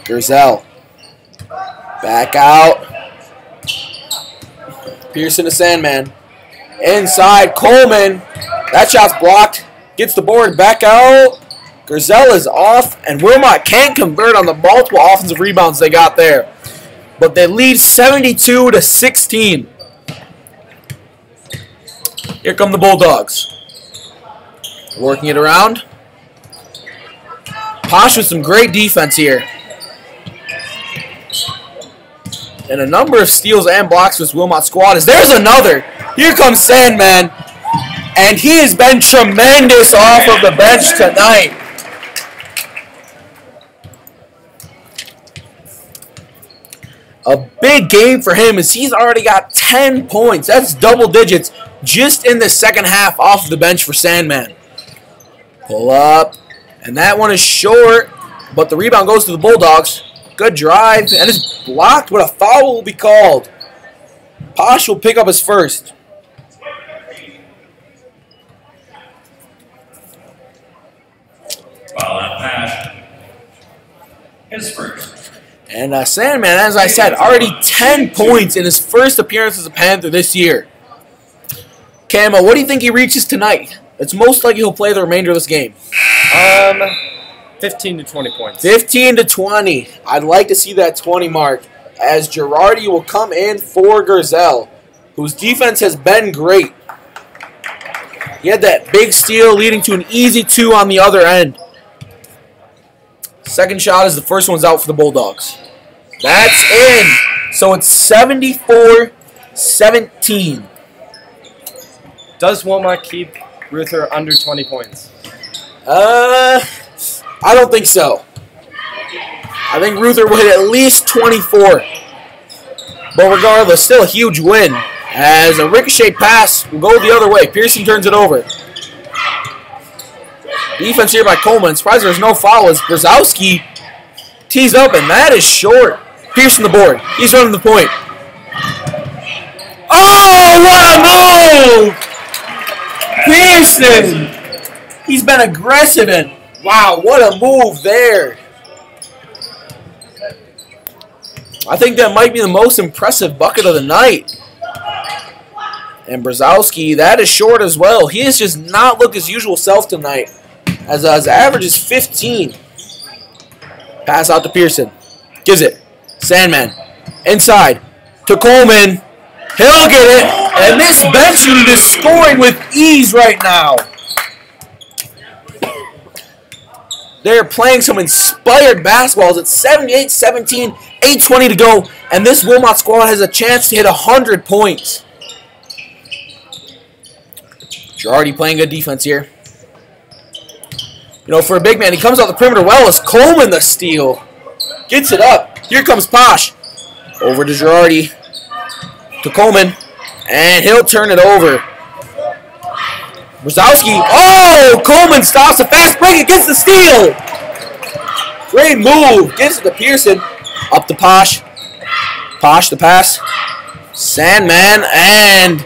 Griselle. Back out. Pearson to Sandman. Inside, Coleman. That shot's blocked. Gets the board back out. Griselle is off, and Wilmot can't convert on the multiple offensive rebounds they got there. But they lead 72-16. Here come the Bulldogs. Working it around. Posh with some great defense here. And a number of steals and blocks for this Wilmot squad. There's another. Here comes Sandman. And he has been tremendous off of the bench tonight. A big game for him as he's already got 10 points. That's double digits just in the second half off the bench for Sandman. Pull up. And that one is short. But the rebound goes to the Bulldogs. Good drive, and it's blocked, but a foul will be called. Posh will pick up his first. while on Pash, his first. And Sandman, as I said, already 10 points in his first appearance as a Panther this year. Camo, what do you think he reaches tonight? It's most likely he'll play the remainder of this game. 15 to 20 points. 15 to 20. I'd like to see that 20 mark, as Girardi will come in for Gerzel, whose defense has been great. He had that big steal leading to an easy 2 on the other end. Second shot is the first one's out for the Bulldogs. That's in. So it's 74-17. Does Wilmot keep Ruether under 20 points? I don't think so. I think Ruether will hit at least 24. But regardless, still a huge win, as a ricochet pass will go the other way. Pearson turns it over. Defense here by Coleman. Surprised there's no foul as Brzezowski tees up, and that is short. Pearson the board. He's running the point. Oh, what a move! Pearson! He's been aggressive, and wow, what a move there. I think that might be the most impressive bucket of the night. And Brzezowski, that is short as well. He has just not looked his usual self tonight, as his average is 15. Pass out to Pearson. Gives it. Sandman. Inside. To Coleman. He'll get it. And this bench unit is scoring with ease right now. They're playing some inspired basketballs. It's 78-17, 8:20 to go. And this Wilmot squad has a chance to hit 100 points. Girardi playing good defense here. You know, for a big man, he comes out the perimeter well as Coleman the steal. Gets it up. Here comes Posh. Over to Girardi. To Coleman. And he'll turn it over. Brzezowski. Oh! Coleman stops a fast break. It gets the steal. Great move. Gives it to Pearson. Up to Posh. Posh the pass. Sandman. And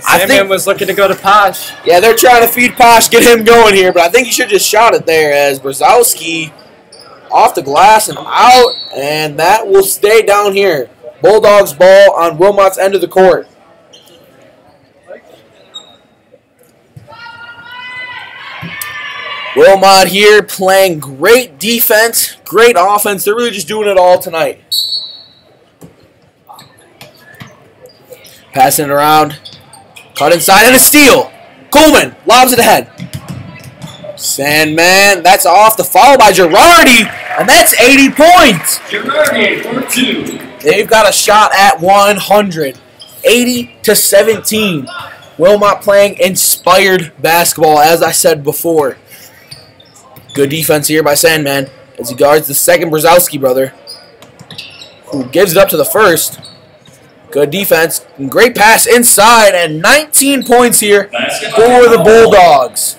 Sandman was looking to go to Posh. yeah, they're trying to feed Posh, get him going here, but I think he should just shot it there as Brzezowski off the glass and out, and that will stay down here. Bulldogs ball on Wilmot's end of the court. Wilmot here playing great defense, great offense. They're really just doing it all tonight. Passing it around. Cut inside and a steal. Coleman lobs it ahead. Sandman, that's off the foul by Girardi, and that's 80 points. Girardi for 2. They've got a shot at 100. 80-17. Wilmot playing inspired basketball, as I said before. Good defense here by Sandman as he guards the second Brzezowski brother, who gives it up to the first. Good defense, great pass inside, and 19 points here for the Bulldogs.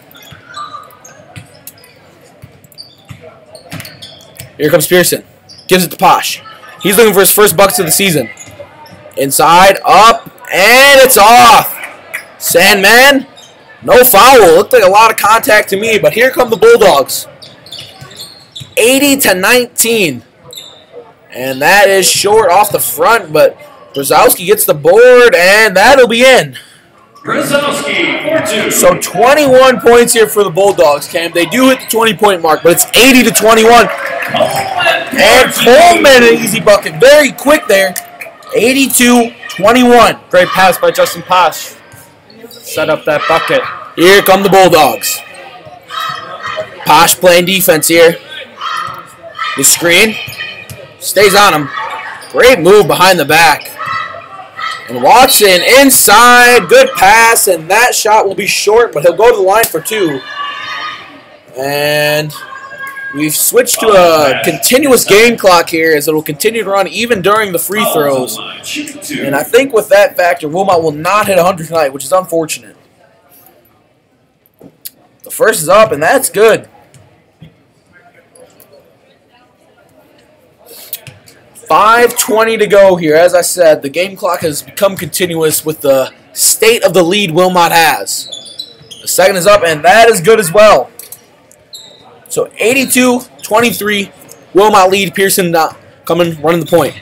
Here comes Pearson. Gives it to Posh. He's looking for his first buckets of the season. Inside, up, and it's off. Sandman, no foul. Looked like a lot of contact to me, but here come the Bulldogs. 80-19. And that is short off the front, but Brzezowski gets the board, and that'll be in. Brzezowski for 2. So 21 points here for the Bulldogs, Cam. They do hit the 20-point mark, but it's 80-21. And Coleman, an easy bucket. Very quick there. 82-21. Great pass by Justin Posh. Set up that bucket. Here come the Bulldogs. Posh playing defense here. The screen. Stays on him. Great move behind the back. And Watson inside. Good pass. And that shot will be short, but he'll go to the line for 2. And we've switched to a continuous game clock here, as it will continue to run even during the free throws. And I think with that factor, Wilmot will not hit 100 tonight, which is unfortunate. The first is up, and that's good. 5:20 to go here. As I said, the game clock has become continuous with the state of the lead Wilmot has. The second is up, and that is good as well. So 82-23. Wilmot lead. Pearson coming, running the point.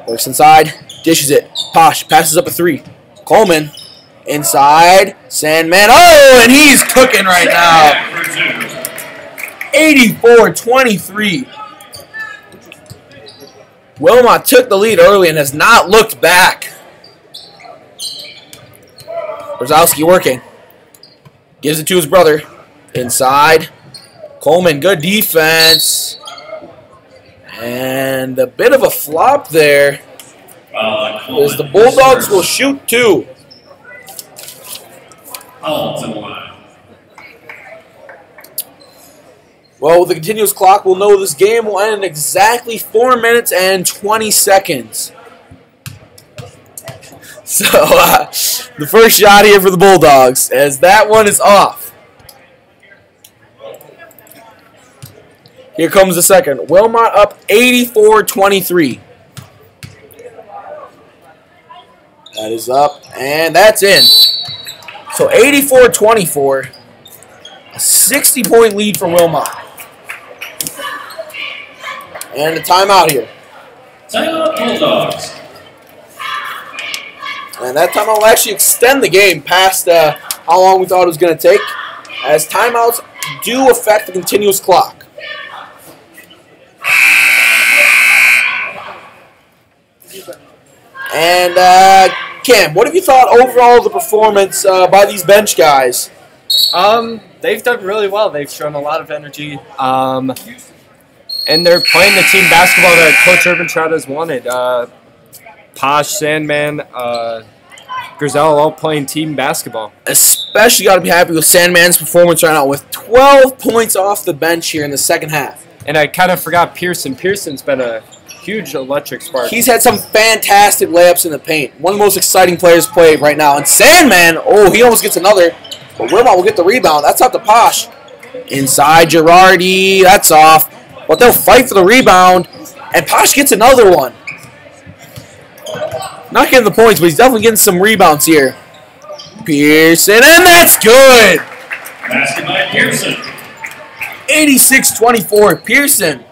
Works inside. Dishes it. Posh passes up a 3. Coleman inside. Sandman. Oh, and he's cooking right now. 84-23. Wilmot took the lead early and has not looked back. Brzezowski working. Gives it to his brother. Inside. Coleman, good defense. And a bit of a flop there. As the Bulldogs will shoot 2. Well, with the continuous clock, we'll know this game will end in exactly 4 minutes and 20 seconds. So, the first shot here for the Bulldogs, as that one is off. Here comes the second. Wilmot up 84-23. That is up, and that's in. So 84-24. A 60-point lead for Wilmot. And a timeout here. Timeout Bulldogs. And that timeout will actually extend the game past how long we thought it was going to take, as timeouts do affect the continuous clock. And Cam, what have you thought overall of the performance by these bench guys? They've done really well. They've shown a lot of energy. And they're playing the team basketball that Coach Urban Trout has wanted. Posh, Sandman, Grizel all playing team basketball. Especially got to be happy with Sandman's performance right now with 12 points off the bench here in the second half. And I kind of forgot Pearson. Pearson's been a huge electric spark. He's had some fantastic layups in the paint. One of the most exciting players played right now. And Sandman, oh, he almost gets another. But Wilmot will get the rebound. That's out to Posh. Inside Girardi. That's off. But they'll fight for the rebound. And Posh gets another one. Not getting the points, but he's definitely getting some rebounds here. Pearson, and that's good! Basket by Pearson. 86-24. Pearson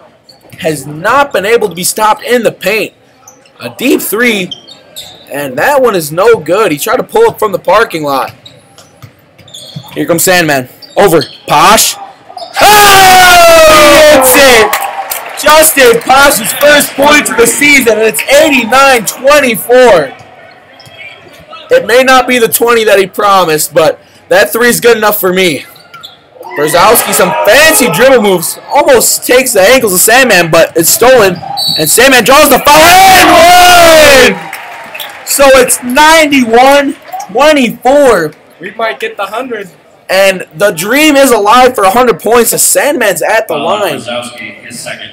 has not been able to be stopped in the paint. A deep 3, and that one is no good. He tried to pull it from the parking lot. Here comes Sandman. Over. Posh. Oh! That's it! Justin Posh's first points of the season, and it's 89-24. It may not be the 20 that he promised, but that 3 is good enough for me. Brzezowski, some fancy dribble moves. Almost takes the ankles of Sandman, but it's stolen. And Sandman draws the foul and one! So it's 91-24. We might get the 100. And the dream is alive for 100 points as Sandman's at the line. Brzezowski, his second.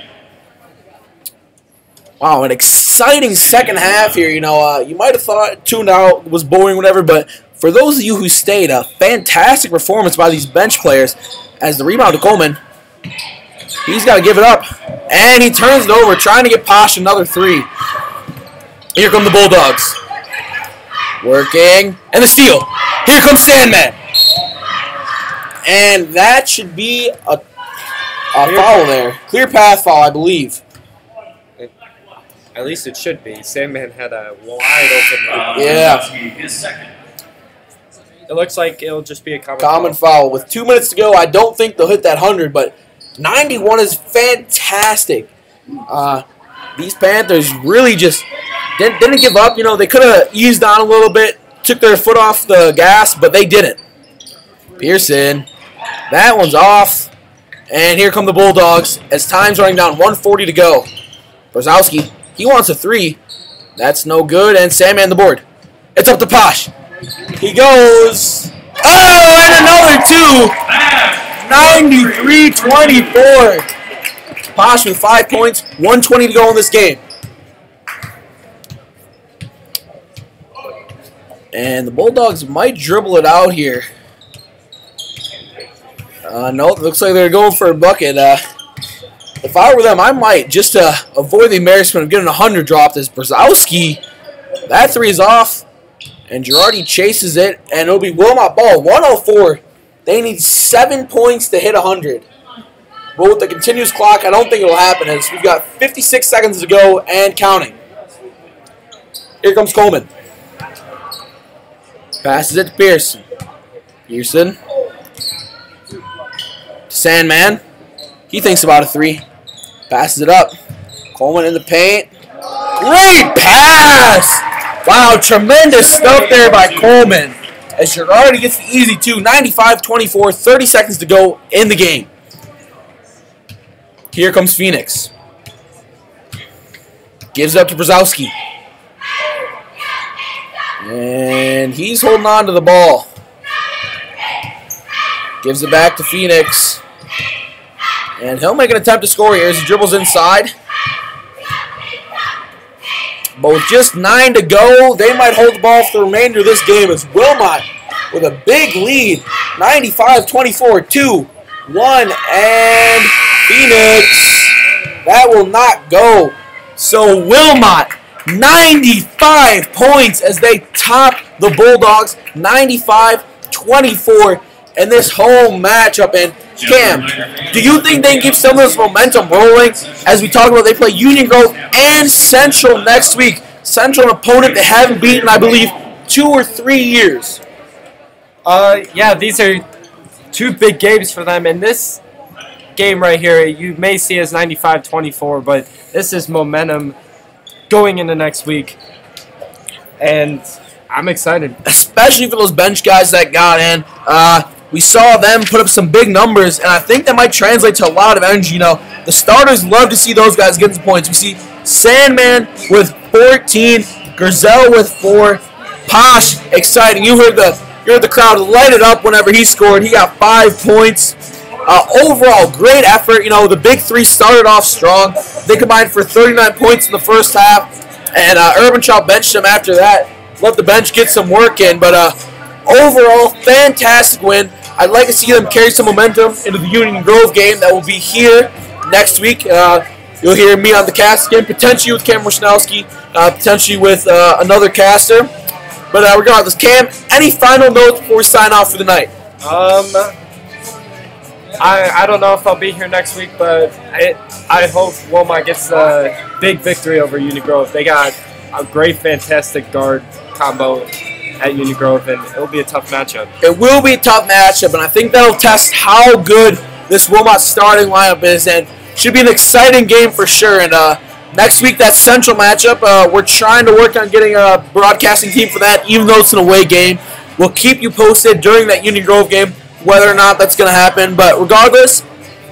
Wow, an exciting second half here. You know, you might have thought tuned out, was boring, whatever, but for those of you who stayed, a fantastic performance by these bench players as the rebound to Coleman. He's got to give it up, and he turns it over, trying to get Posh another 3. Here come the Bulldogs. Working, and the steal. Here comes Sandman. And that should be a foul there. Clear path foul, I believe. At least it should be. Sandman had a wide open. Yeah. His second. It looks like it'll just be a common foul. With 2 minutes to go, I don't think they'll hit that 100, but 91 is fantastic. These Panthers really just didn't give up. You know, they could have eased on a little bit, took their foot off the gas, but they didn't. Pearson, that one's off. And here come the Bulldogs as time's running down, 1:40 to go. Brzezowski, he wants a 3. That's no good, and Sandman the board. It's up to Posh. He goes. Oh, and another 2. 93-24. Posh with 5 points, 1:20 to go in this game. And the Bulldogs might dribble it out here. Nope, looks like they're going for a bucket. If I were them, I might, just to avoid the embarrassment of getting 100 dropped, as Brzezowski. That 3 is off, and Girardi chases it, and it'll be Wilmot ball, 104. They need 7 points to hit 100. But with the continuous clock, I don't think it'll happen as we've got 56 seconds to go and counting. Here comes Coleman. Passes it to Pearson. Pearson. Sandman. He thinks about a 3. Passes it up. Coleman in the paint. Great pass! Wow, tremendous stuff there by Coleman. As Girardi gets the easy 2. 95-24, 30 seconds to go in the game. Here comes Phoenix. Gives it up to Brzezowski. And he's holding on to the ball. Gives it back to Phoenix. And he'll make an attempt to score here as he dribbles inside. But with just 9 to go, they might hold the ball for the remainder of this game as Wilmot with a big lead. 95-24, 2-1, and Phoenix. That will not go. So Wilmot, 95 points as they top the Bulldogs, 95-24 in this home matchup. And Cam, do you think they can keep some of this momentum rolling? As we talk about, they play Union Grove and Central next week. Central, an opponent they haven't beaten, I believe, 2 or 3 years. Yeah, these are 2 big games for them. And this game right here, you may see as 95-24, but this is momentum going into next week. And I'm excited. Especially for those bench guys that got in. We saw them put up some big numbers, and I think that might translate to a lot of energy. You know, the starters love to see those guys get some points. We see Sandman with 14, Griselle with 4, Posh, exciting. You heard the crowd light it up whenever he scored. He got 5 points. Overall, great effort. You know, the big 3 started off strong. They combined for 39 points in the first half, and Urbanshaw benched them after that. Let the bench get some work in, but overall, fantastic win. I'd like to see them carry some momentum into the Union Grove game that will be here next week. You'll hear me on the cast again, potentially with Cam Wisnowski, potentially with another caster. But regardless, Cam, any final notes before we sign off for the night? I don't know if I'll be here next week, but I hope Wilmot gets a big victory over Union Grove. They got a great, fantastic guard combo at Union Grove, and it'll be a tough matchup. It will be a tough matchup, and I think that'll test how good this Wilmot starting lineup is, and should be an exciting game for sure. And next week, that Central matchup, we're trying to work on getting a broadcasting team for that, even though it's an away game. We'll keep you posted during that Union Grove game, whether or not that's going to happen. But regardless,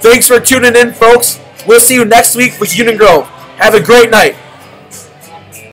thanks for tuning in, folks. We'll see you next week with Union Grove. Have a great night.